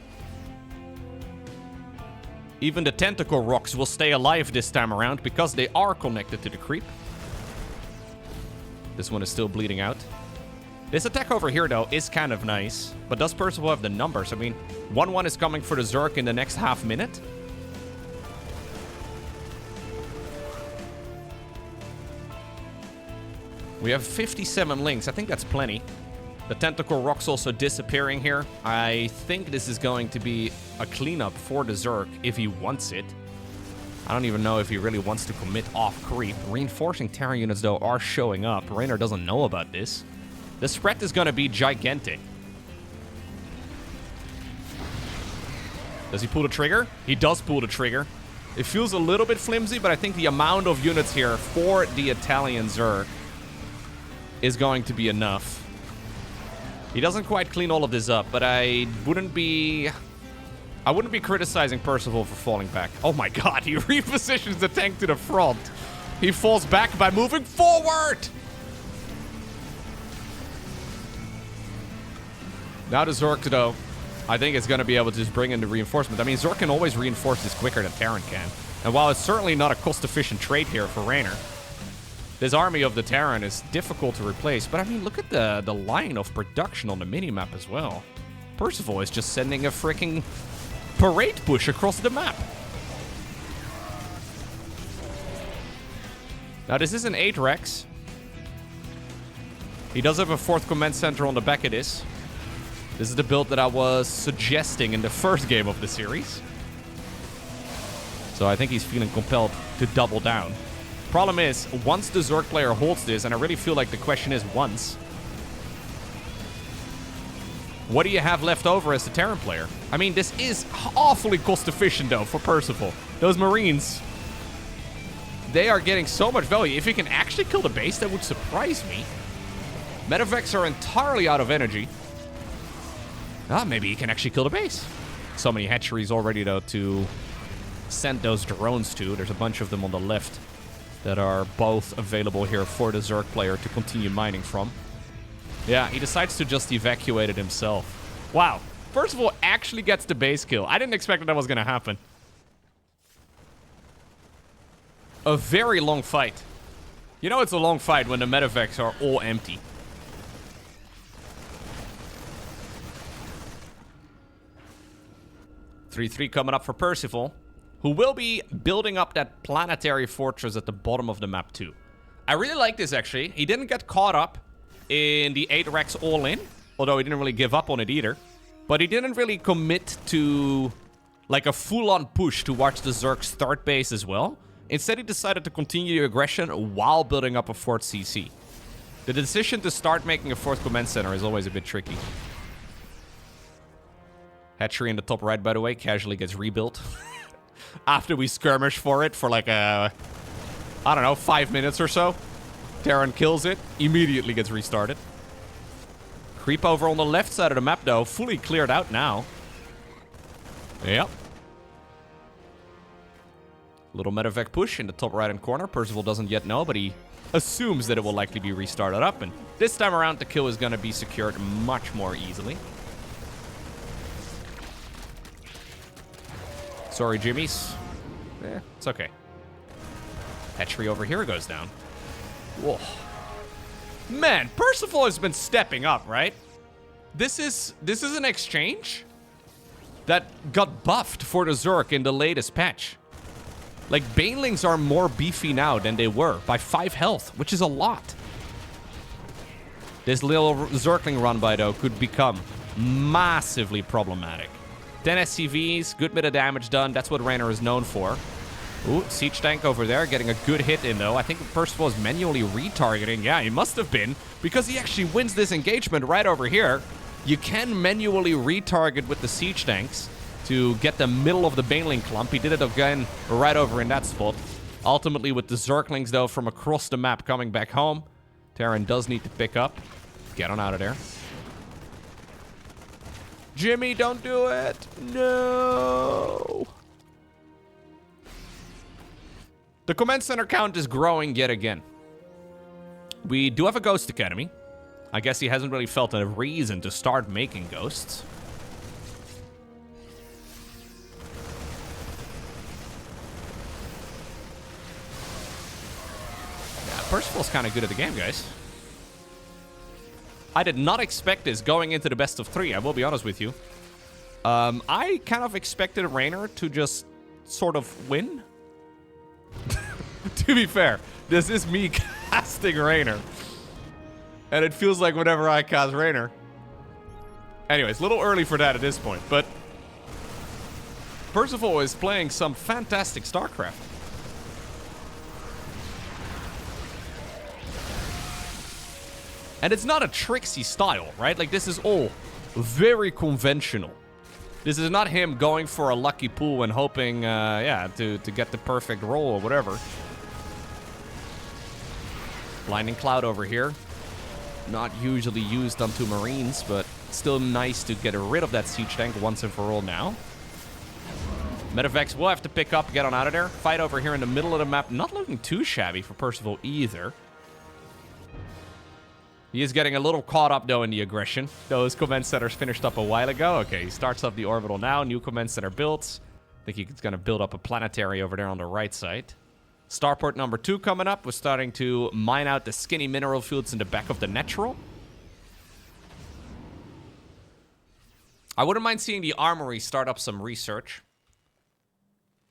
Even the tentacle rocks will stay alive this time around because they are connected to the creep. This one is still bleeding out. This attack over here, though, is kind of nice. But does Percival have the numbers? I mean, 1-1 is coming for the Zerg in the next half minute. We have 57 links. I think that's plenty. The Tentacle Rock's also disappearing here. I think this is going to be a cleanup for the Zerg if he wants it. I don't even know if he really wants to commit off creep. Reinforcing Terran units, though, are showing up. Reynor doesn't know about this. The spread is going to be gigantic. Does he pull the trigger? He does pull the trigger. It feels a little bit flimsy, but I think the amount of units here for the Italian Zerg is going to be enough. He doesn't quite clean all of this up, but I wouldn't be criticizing Percival for falling back. Oh my god, he repositions the tank to the front. He falls back by moving forward! Now the Zerg, though, I think is going to be able to just bring in the reinforcement. I mean, Zerg can always reinforce this quicker than Terran can. And while it's certainly not a cost-efficient trade here for Reynor, this army of the Terran is difficult to replace. But I mean, look at the line of production on the minimap as well. Percival is just sending a freaking parade push across the map. Now, this is an 8 Rex. He does have a 4th command center on the back of this. This is the build that I was suggesting in the first game of the series. So I think he's feeling compelled to double down. Problem is, once the Zerg player holds this, and I really feel like the question is once, what do you have left over as the Terran player? I mean, this is awfully cost efficient, though, for Percival. Those Marines, they are getting so much value. If he can actually kill the base, that would surprise me. Medevacs are entirely out of energy. Ah, maybe he can actually kill the base. So many hatcheries already, though, to send those drones to. There's a bunch of them on the left that are both available here for the Zerg player to continue mining from. Yeah, he decides to just evacuate it himself. Wow. Percival actually gets the base kill. I didn't expect that was going to happen. A very long fight. You know it's a long fight when the medevacs are all empty. (3-3) coming up for Percival, who will be building up that planetary fortress at the bottom of the map too. I really like this, actually. He didn't get caught up in the 8 Rex all-in, although he didn't really give up on it either. But he didn't really commit to like a full-on push towards the Zerg's third base as well. Instead, he decided to continue the aggression while building up a 4th CC. The decision to start making a 4th command center is always a bit tricky. Hatchery in the top right, by the way, casually gets rebuilt. After we skirmish for it for like I don't know, 5 minutes or so. Terran kills it, immediately gets restarted. Creep over on the left side of the map, though, fully cleared out now. Yep. Little medevac push in the top right-hand corner. Percival doesn't yet know, but he assumes that it will likely be restarted up. And this time around, the kill is going to be secured much more easily. Sorry, Jimmies. It's okay. Hatchery over here goes down. Whoa. Man, Percival has been stepping up, right? This is an exchange that got buffed for the Zerg in the latest patch. Like, Banelings are more beefy now than they were by 5 health, which is a lot. This little Zergling run by, though, could become massively problematic. 10 SCVs, good bit of damage done. That's what Reynor is known for. Ooh, siege tank over there, getting a good hit in, though. I think Percival is manually retargeting. Yeah, he must have been, because he actually wins this engagement right over here. You can manually retarget with the siege tanks to get the middle of the Baneling clump. He did it again right over in that spot. Ultimately, with the Zerglings, though, from across the map coming back home, Terran does need to pick up. Get on out of there. Jimmy, don't do it. No. The command center count is growing yet again. We do have a Ghost Academy. I guess he hasn't really felt a reason to start making ghosts. Yeah, Percival's kind of good at the game, guys. I did not expect this going into the best of 3, I will be honest with you. I kind of expected Reynor to just sort of win. To be fair, this is me casting Reynor. And it feels like whenever I cast Reynor. Anyways, a little early for that at this point, but Percival is playing some fantastic StarCraft. And it's not a tricksy style, right? Like, this is all very conventional. This is not him going for a lucky pool and hoping, yeah, to get the perfect roll or whatever. Blinding Cloud over here. Not usually used onto Marines, but still nice to get rid of that siege tank once and for all now. Medevacs will have to pick up, get on out of there. Fight over here in the middle of the map. Not looking too shabby for Percival either. He is getting a little caught up, though, in the aggression. Those command centers finished up a while ago. Okay, he starts up the orbital now. New command center built. I think he's going to build up a planetary over there on the right side. Starport number 2 coming up. We're starting to mine out the skinny mineral fields in the back of the natural. I wouldn't mind seeing the armory start up some research.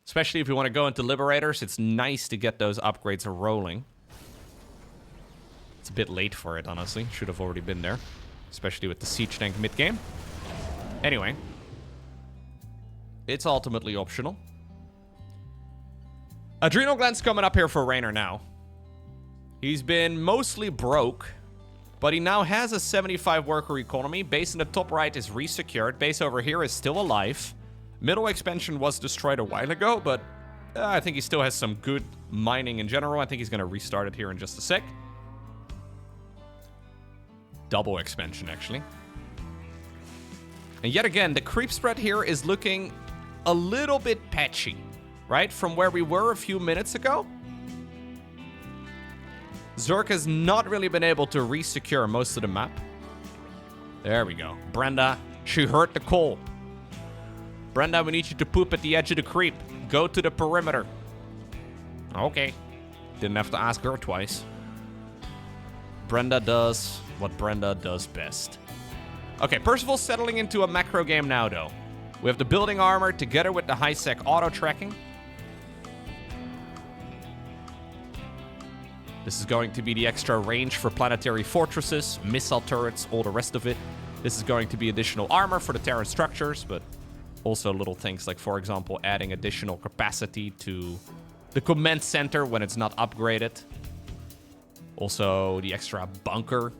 Especially if you want to go into Liberators. It's nice to get those upgrades rolling. It's a bit late for it, honestly. Should have already been there. Especially with the siege tank mid-game. Anyway. It's ultimately optional. Adrenal gland's coming up here for Reynor now. He's been mostly broke. But he now has a 75 worker economy. Base in the top right is resecured. Base over here is still alive. Middle expansion was destroyed a while ago. But I think he still has some good mining in general. I think he's going to restart it here in just a sec. Double expansion, actually. And yet again, the creep spread here is looking a little bit patchy, right? From where we were a few minutes ago. Zerg has not really been able to resecure most of the map. There we go. Brenda, she heard the call. Brenda, we need you to poop at the edge of the creep. Go to the perimeter. Okay. Didn't have to ask her twice. Brenda does what Brenda does best. Okay, Percival's settling into a macro game now, though. We have the building armor together with the high-sec auto-tracking. This is going to be the extra range for planetary fortresses, missile turrets, all the rest of it. This is going to be additional armor for the Terran structures, but also little things like, for example, adding additional capacity to the command center when it's not upgraded. Also, the extra bunker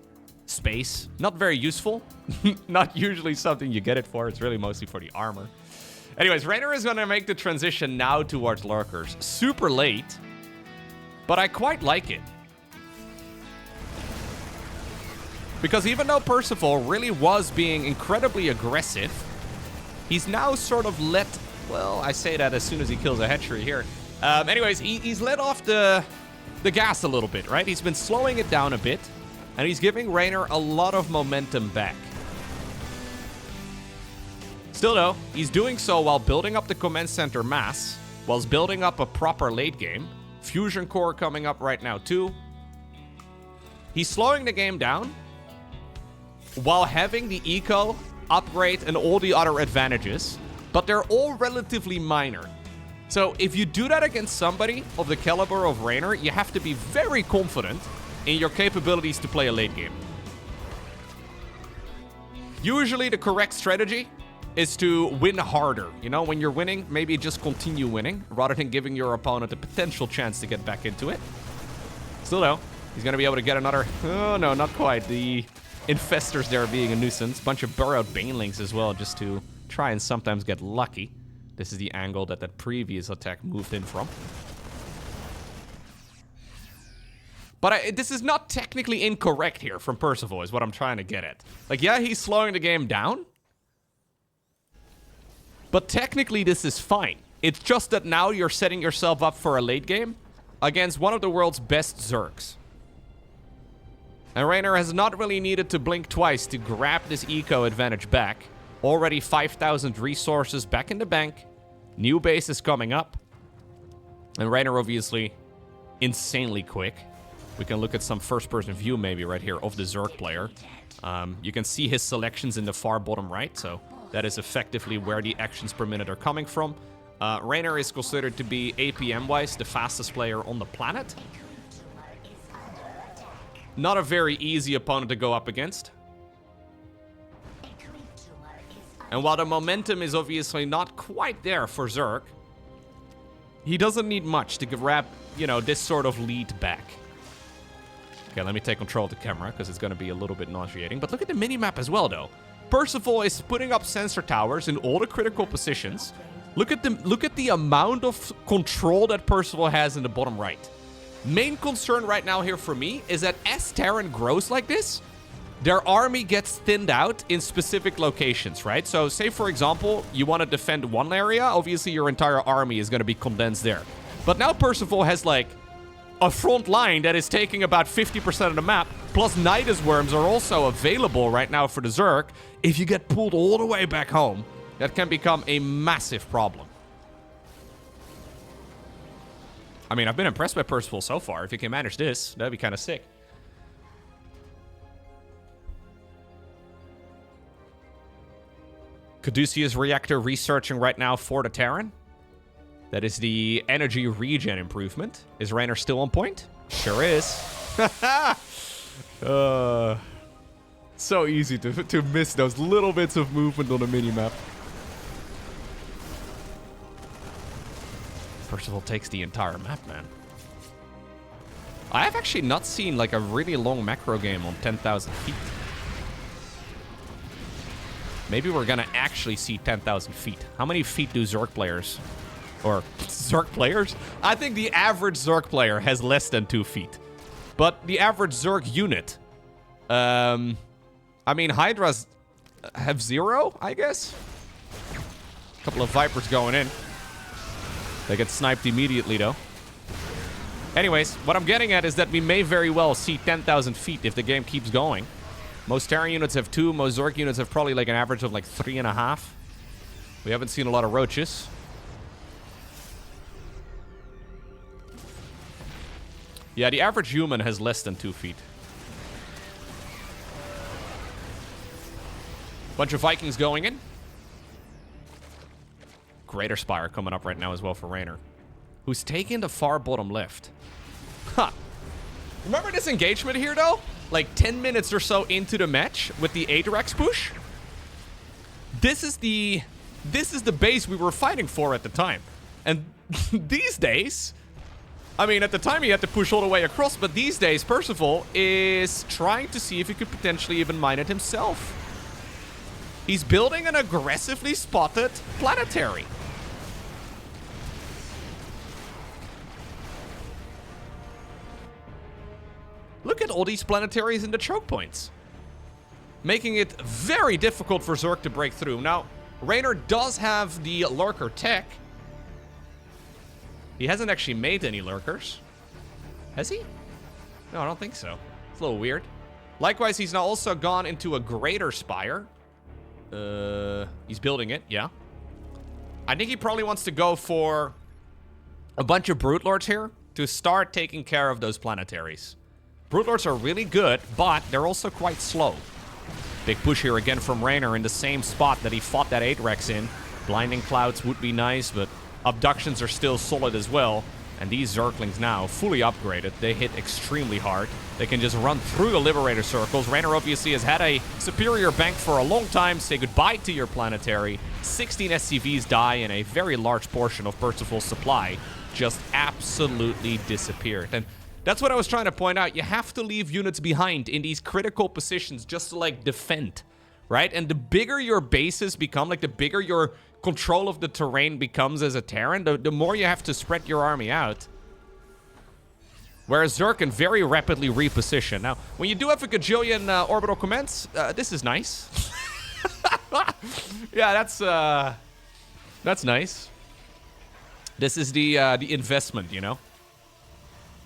space. Not very useful. Not usually something you get it for. It's really mostly for the armor. Anyways, Reynor is going to make the transition now towards Lurkers. Super late, but I quite like it. Because even though Percival really was being incredibly aggressive, he's now sort of let... Well, I say that as soon as he kills a hatchery here. Anyways, he's let off the gas a little bit, right? He's been slowing it down a bit, and he's giving Reynor a lot of momentum back. Still though, he's doing so while building up the command center mass, whilst building up a proper late game. Fusion core coming up right now too. He's slowing the game down, while having the eco, upgrade, and all the other advantages, but they're all relatively minor. So if you do that against somebody of the caliber of Reynor, you have to be very confident in your capabilities to play a late game. Usually the correct strategy is to win harder. You know, when you're winning, maybe just continue winning, rather than giving your opponent a potential chance to get back into it. Still though, he's going to be able to get another... Oh no, not quite. The infestors there being a nuisance. Bunch of burrowed banelings as well, just to try and sometimes get lucky. This is the angle that that previous attack moved in from. But this is not technically incorrect here from Percival, is what I'm trying to get at. Like, yeah, he's slowing the game down. But technically, this is fine. It's just that now you're setting yourself up for a late game against one of the world's best Zergs. And Reynor has not really needed to blink twice to grab this eco advantage back. Already 5,000 resources back in the bank. New base is coming up. And Reynor obviously insanely quick. We can look at some first-person view maybe right here of the Zerg player. You can see his selections in the far bottom right, so that is effectively where the actions per minute are coming from. Reynor is considered to be APM-wise the fastest player on the planet. Not a very easy opponent to go up against. And while the momentum is obviously not quite there for Zerg, he doesn't need much to grab, you know, this sort of lead back. Okay, let me take control of the camera, because it's going to be a little bit nauseating. But look at the minimap as well, though. Percival is putting up sensor towers in all the critical positions. Look at the amount of control that Percival has in the bottom right. Main concern right now here for me is that as Terran grows like this, their army gets thinned out in specific locations, right? So say, for example, you want to defend one area. Obviously, your entire army is going to be condensed there. But now Percival has, like, a front line that is taking about 50% of the map. Plus, Nidus Worms are also available right now for the Zerg. If you get pulled all the way back home, that can become a massive problem. I mean, I've been impressed by Percival so far. If he can manage this, that'd be kind of sick. Caduceus reactor researching right now for the Terran. That is the energy regen improvement. Is Reynor still on point? Sure is. So easy to miss those little bits of movement on the minimap. Percival takes the entire map, man. I have actually not seen like a really long macro game on 10,000 feet. Maybe we're gonna actually see 10,000 feet. How many feet do Zerg players... Or Zerg players? I think the average Zerg player has less than 2 feet. But the average Zerg unit... I mean, Hydras have 0, I guess? A couple of Vipers going in. They get sniped immediately, though. Anyways, what I'm getting at is that we may very well see 10,000 feet if the game keeps going. Most Terran units have 2. Most Zerg units have probably like an average of like 3.5. We haven't seen a lot of roaches. Yeah, the average human has less than 2 feet. Bunch of Vikings going in. Greater Spire coming up right now as well for Reynor, who's taking the far bottom left. Huh. Remember this engagement here, though? Like 10 minutes or so into the match with the Atrax push. This is the base we were fighting for at the time. And these days... I mean, at the time he had to push all the way across, but these days Percival is trying to see if he could potentially even mine it himself. He's building an aggressively spotted planetary. Look at all these planetaries in the choke points. Making it very difficult for Zerg to break through. Now, Reynor does have the Lurker tech. He hasn't actually made any Lurkers. Has he? No, I don't think so. It's a little weird. Likewise, he's now also gone into a Greater Spire. He's building it, yeah. I think he probably wants to go for a bunch of Brute Lords here to start taking care of those planetaries. Brute Lords are really good, but they're also quite slow. Big push here again from Reynor in the same spot that he fought that Atrax in. Blinding Clouds would be nice, but Abductions are still solid as well. And these Zerglings now, fully upgraded, they hit extremely hard. They can just run through the Liberator circles. Reynor obviously has had a superior bank for a long time. Say goodbye to your planetary. 16 SCVs die, and a very large portion of Percival's supply just absolutely disappeared. And that's what I was trying to point out. You have to leave units behind in these critical positions just to, like, defend, right? And the bigger your bases become, like, the bigger your control of the terrain becomes as a Terran, the more you have to spread your army out. Whereas Zerg can very rapidly reposition. Now, when you do have a gajillion orbital commands, this is nice. Yeah, that's nice. This is the investment, you know?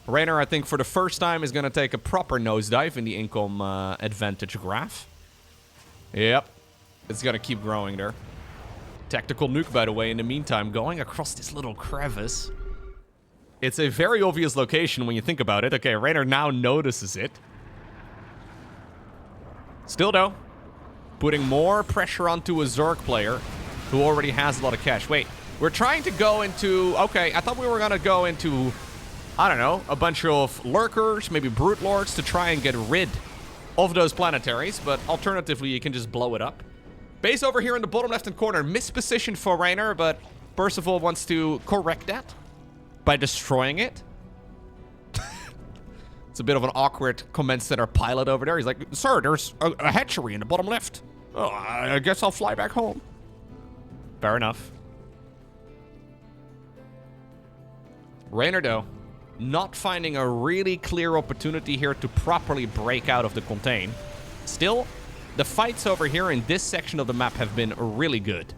Reynor, I think, for the first time, is going to take a proper nosedive in the income advantage graph. Yep. It's going to keep growing there. Tactical nuke, by the way, in the meantime, going across this little crevice. It's a very obvious location when you think about it. Okay, Reynor now notices it. Still though, putting more pressure onto a Zerg player who already has a lot of cash. Wait, we're trying to go into... Okay, I thought we were going to go into, I don't know, a bunch of Lurkers, maybe Brute Lords to try and get rid of those planetaries. But alternatively, you can just blow it up. Base over here in the bottom left-hand corner. Mispositioned for Reynor, but Percival wants to correct that by destroying it. It's a bit of an awkward command center pilot over there. He's like, sir, there's a hatchery in the bottom left. Oh, I guess I'll fly back home. Fair enough. Reynor, though, not finding a really clear opportunity here to properly break out of the contain. Still, the fights over here in this section of the map have been really good.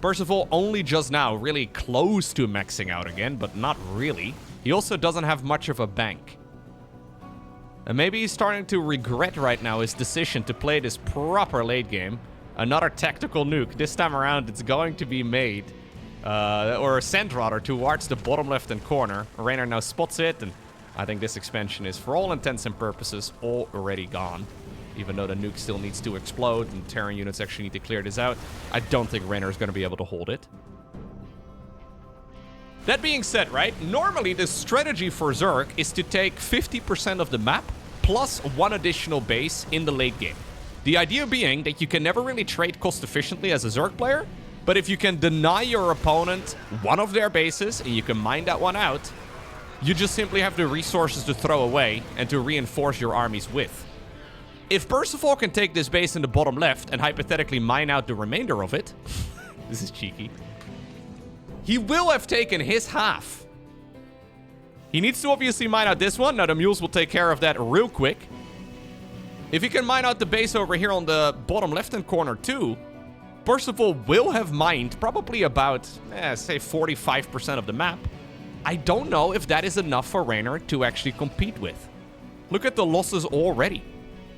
Percival only just now really close to maxing out again, but not really. He also doesn't have much of a bank. And maybe he's starting to regret right now his decision to play this proper late game. Another tactical nuke. This time around, it's going to be made, or sent rather, towards the bottom left-hand corner. Reynor now spots it, and I think this expansion is, for all intents and purposes, already gone. Even though the nuke still needs to explode, and Terran units actually need to clear this out. I don't think Reynor is going to be able to hold it. That being said, right, normally the strategy for Zerg is to take 50% of the map plus one additional base in the late game. The idea being that you can never really trade cost efficiently as a Zerg player, but if you can deny your opponent one of their bases and you can mine that one out, you just simply have the resources to throw away and to reinforce your armies with. If Percival can take this base in the bottom left and hypothetically mine out the remainder of it, this is cheeky, he will have taken his half. He needs to obviously mine out this one. Now the mules will take care of that real quick. If he can mine out the base over here on the bottom left-hand corner too, Percival will have mined probably about, say 45% of the map. I don't know if that is enough for Reynor to actually compete with. Look at the losses already.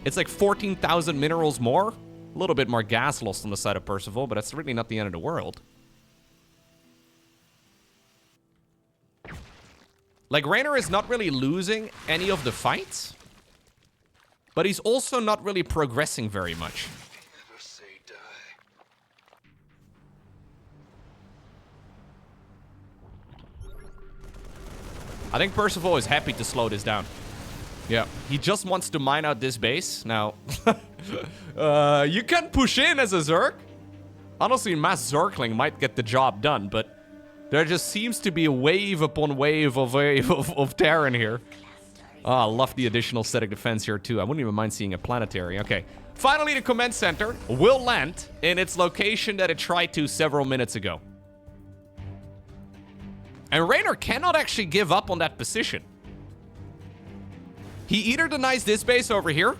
It's like 14,000 minerals more. A little bit more gas lost on the side of Percival, but that's really not the end of the world. Like, Reynor is not really losing any of the fights, but he's also not really progressing very much. I think Percival is happy to slow this down. Yeah, he just wants to mine out this base. Now, you can push in as a Zerg. Honestly, Mass Zergling might get the job done, but there just seems to be a wave upon wave of Terran here. Oh, I love the additional static defense here, too. I wouldn't even mind seeing a planetary. Okay. Finally, the command center will land in its location that it tried to several minutes ago. And Reynor cannot actually give up on that position. He either denies this base over here.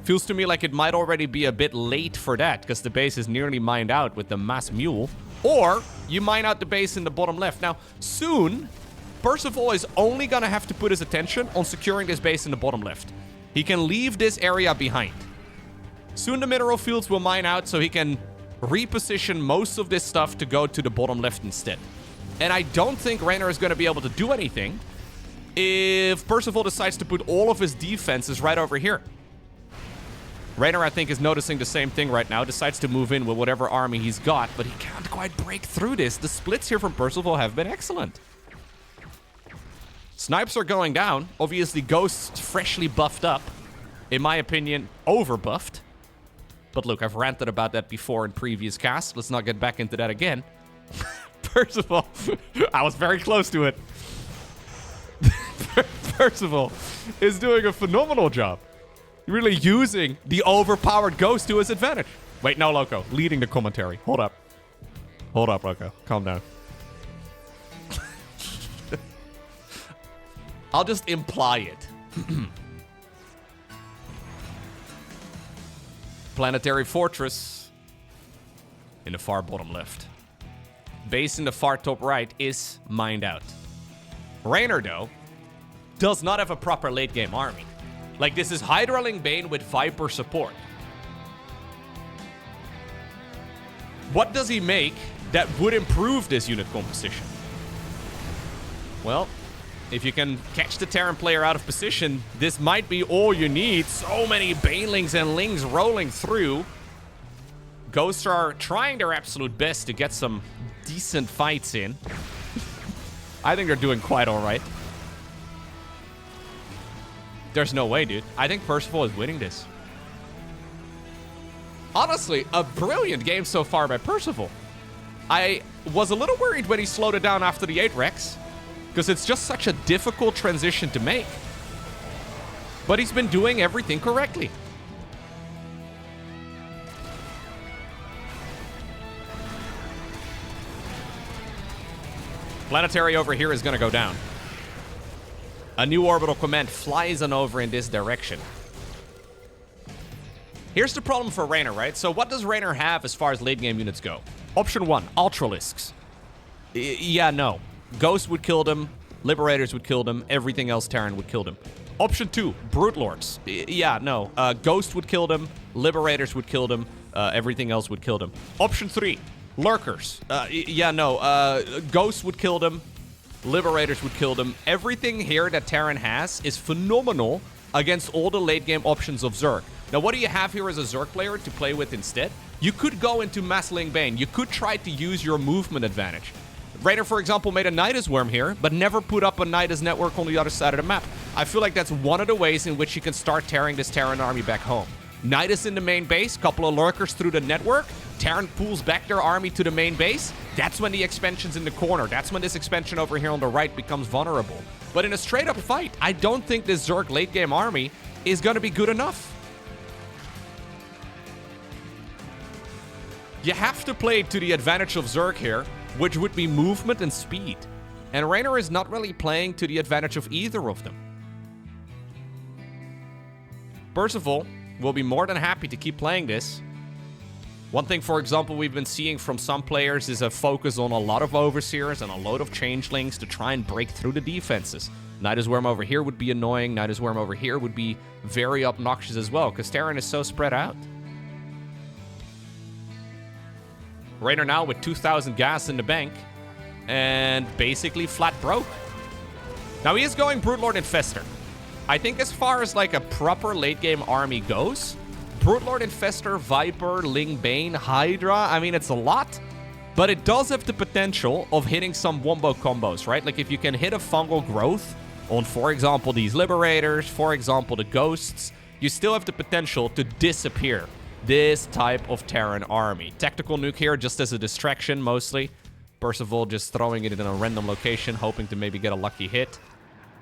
Feels to me like it might already be a bit late for that, because the base is nearly mined out with the mass mule. Or you mine out the base in the bottom left. Now, soon, Percival is only going to have to put his attention on securing this base in the bottom left. He can leave this area behind. Soon the mineral fields will mine out, so he can reposition most of this stuff to go to the bottom left instead. And I don't think Reynor is going to be able to do anything if Percival decides to put all of his defenses right over here. Reynor, I think, is noticing the same thing right now. Decides to move in with whatever army he's got, but he can't quite break through this. The splits here from Percival have been excellent. Snipes are going down. Obviously, Ghosts freshly buffed up. In my opinion, over-buffed. But look, I've ranted about that before in previous casts. Let's not get back into that again. Percival, I was very close to it. Percival is doing a phenomenal job. Really using the overpowered Ghost to his advantage. Wait, no, Loco. Leading the commentary. Hold up. Hold up, Loco. Calm down. I'll just imply it. Planetary Fortress in the far bottom left. Base in the far top right is mined out. Reynor, though, does not have a proper late game army. Like, this is Hydraling Bane with Viper support. What does he make that would improve this unit composition? Well, if you can catch the Terran player out of position, this might be all you need. So many Banelings and Lings rolling through. Ghosts are trying their absolute best to get some decent fights in. I think they're doing quite all right. There's no way, dude. I think Percival is winning this. Honestly, a brilliant game so far by Percival. I was a little worried when he slowed it down after the 8 Rex, because it's just such a difficult transition to make. But he's been doing everything correctly. Planetary over here is going to go down. A new orbital command flies on over in this direction. Here's the problem for Reynor, right? So what does Reynor have as far as late game units go? Option 1, Ultralisks. Yeah, no. Ghosts would kill them. Liberators would kill them. Everything else Terran would kill them. Option 2, Brute Lords. Yeah, no. Ghost would kill them. Liberators would kill them. Everything else would kill them. Option 3, Lurkers. Yeah, no. Ghosts would kill them. Liberators would kill them. Everything here that Terran has is phenomenal against all the late game options of Zerg. Now, what do you have here as a Zerg player to play with instead? You could go into Massling Bane. You could try to use your movement advantage. Reynor, for example, made a Nidus Worm here, but never put up a Nidus network on the other side of the map. I feel like that's one of the ways in which you can start tearing this Terran army back home. Nidus in the main base, couple of Lurkers through the network. Terran pulls back their army to the main base. That's when the expansion's in the corner. That's when this expansion over here on the right becomes vulnerable. But in a straight-up fight, I don't think this Zerg late-game army is going to be good enough. You have to play to the advantage of Zerg here, which would be movement and speed. And Reynor is not really playing to the advantage of either of them. Percival will be more than happy to keep playing this. One thing, for example, we've been seeing from some players is a focus on a lot of Overseers and a load of Changelings to try and break through the defenses. Nidus Worm over here would be annoying. Nidus Worm over here would be very obnoxious as well, because Terran is so spread out. Reynor now with 2,000 gas in the bank, and basically flat broke. Now he is going Brute Lord Infestor. I think as far as like a proper late game army goes, Brute Lord Infestor, Viper, Ling Bane, Hydra, I mean it's a lot, but it does have the potential of hitting some wombo combos, right? Like if you can hit a fungal growth on, for example, these Liberators, for example, the Ghosts, you still have the potential to disappear this type of Terran army. Tactical nuke here just as a distraction mostly. Percival just throwing it in a random location, hoping to maybe get a lucky hit.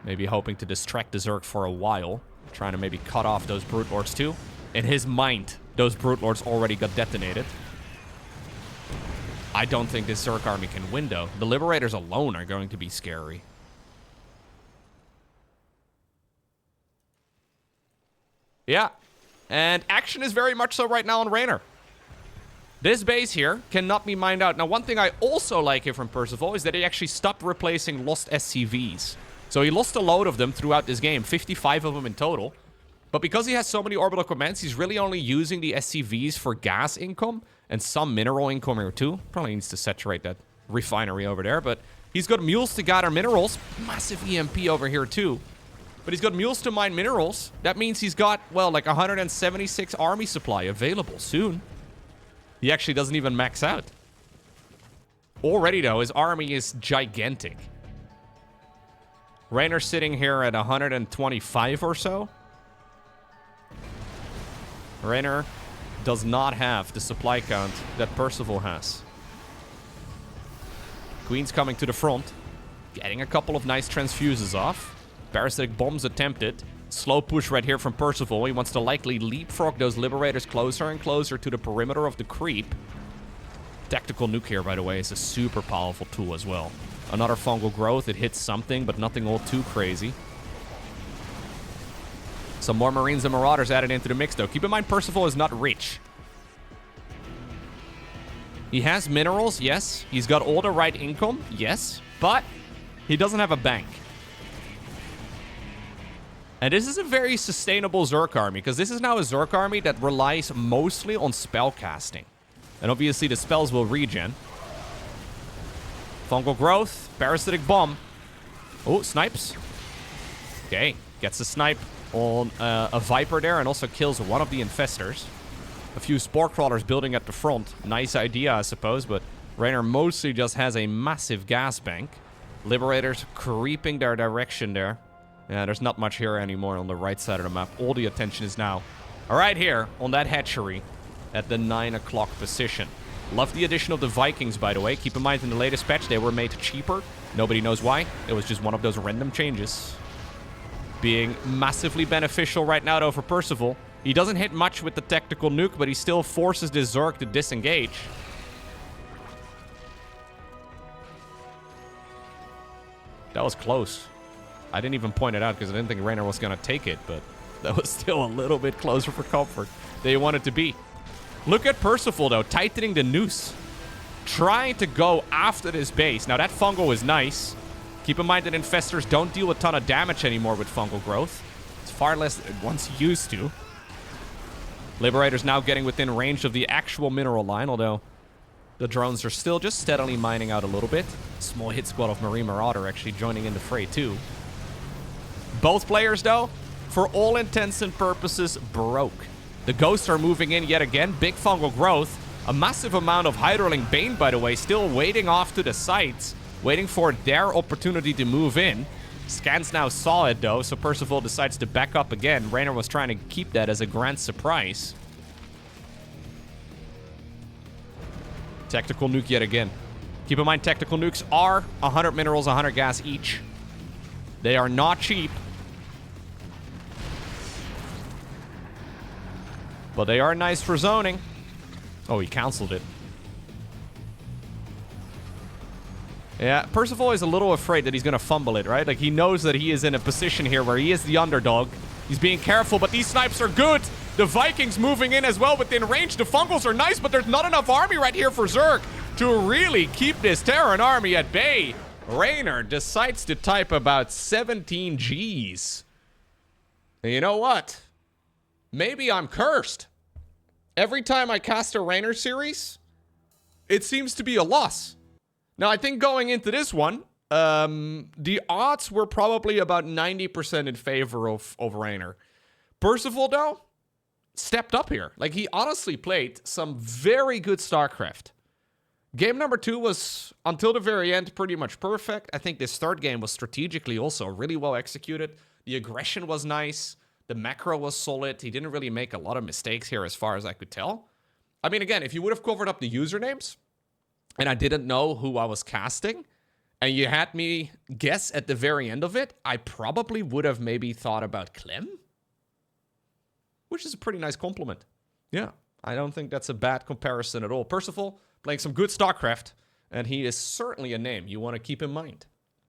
Maybe hoping to distract the Zerg for a while. Trying to maybe cut off those Brute Lords too. In his mind, those Brute Lords already got detonated. I don't think this Zerg army can win though. The Liberators alone are going to be scary. Yeah. And action is very much so right now on Reynor. This base here cannot be mined out. Now, one thing I also like here from Percival is that he actually stopped replacing lost SCVs. So he lost a load of them throughout this game, 55 of them in total. But because he has so many orbital commands, he's really only using the SCVs for gas income and some mineral income here too. Probably needs to saturate that refinery over there, but he's got mules to gather minerals. Massive EMP over here too. But he's got mules to mine minerals. That means he's got, well, like 176 army supply available soon. He actually doesn't even max out. Already, though, his army is gigantic. Reynor sitting here at 125 or so. Reynor does not have the supply count that Percival has. Queen's coming to the front. Getting a couple of nice transfuses off. Parasitic bombs attempted. Slow push right here from Percival. He wants to likely leapfrog those Liberators closer and closer to the perimeter of the creep. Tactical nuke here, by the way, is a super powerful tool as well. Another fungal growth. It hits something, but nothing all too crazy. Some more Marines and Marauders added into the mix, though. Keep in mind, Percival is not rich. He has minerals, yes. He's got all the right income, yes. But he doesn't have a bank. And this is a very sustainable Zerg army, because this is now a Zerg army that relies mostly on spell casting. And obviously the spells will regen. Fungal growth, parasitic bomb. Oh, snipes. Okay, gets a snipe on a Viper there and also kills one of the infestors. A few spore crawlers building at the front. Nice idea, I suppose, but Reynor mostly just has a massive gas bank. Liberators creeping their direction there. Yeah, there's not much here anymore on the right side of the map. All the attention is now right here on that hatchery at the 9 o'clock position. Love the addition of the Vikings, by the way. Keep in mind, in the latest patch, they were made cheaper. Nobody knows why. It was just one of those random changes. Being massively beneficial right now, though, for Percival. He doesn't hit much with the tactical nuke, but he still forces this Zerg to disengage. That was close. I didn't even point it out because I didn't think Reynor was going to take it, but that was still a little bit closer for comfort than you want it to be. Look at Percival, though, tightening the noose. Trying to go after this base. Now, that fungal is nice. Keep in mind that infestors don't deal a ton of damage anymore with fungal growth. It's far less than it once used to. Liberator's now getting within range of the actual mineral line, although the drones are still just steadily mining out a little bit. Small hit squad of Marine Marauder actually joining in the fray, too. Both players, though, for all intents and purposes, broke. The ghosts are moving in yet again. Big fungal growth. A massive amount of Hydroling Bane, by the way, still waiting off to the sides. Waiting for their opportunity to move in. Scans now saw it, though, so Percival decides to back up again. Reynor was trying to keep that as a grand surprise. Tactical nuke yet again. Keep in mind, tactical nukes are 100 minerals, 100 gas each. They are not cheap. But they are nice for zoning. Oh, he canceled it. Yeah, Percival is a little afraid that he's going to fumble it, right? Like, he knows that he is in a position here where he is the underdog. He's being careful, but these snipes are good. The Vikings moving in as well within range. The fungals are nice, but there's not enough army right here for Zerg to really keep this Terran army at bay. Reynor decides to type about 17 Gs. And you know what? Maybe I'm cursed. Every time I cast a Reynor series, it seems to be a loss. Now, I think going into this one, the odds were probably about 90% in favor of Reynor. Percival, though, stepped up here. Like, he honestly played some very good StarCraft. Game number 2 was, until the very end, pretty much perfect. I think this third game was strategically also really well executed. The aggression was nice. The macro was solid. He didn't really make a lot of mistakes here as far as I could tell. I mean, again, if you would have covered up the usernames, and I didn't know who I was casting, and you had me guess at the very end of it, I probably would have maybe thought about Clem. Which is a pretty nice compliment. Yeah, I don't think that's a bad comparison at all. Percival playing some good StarCraft, and he is certainly a name you want to keep in mind.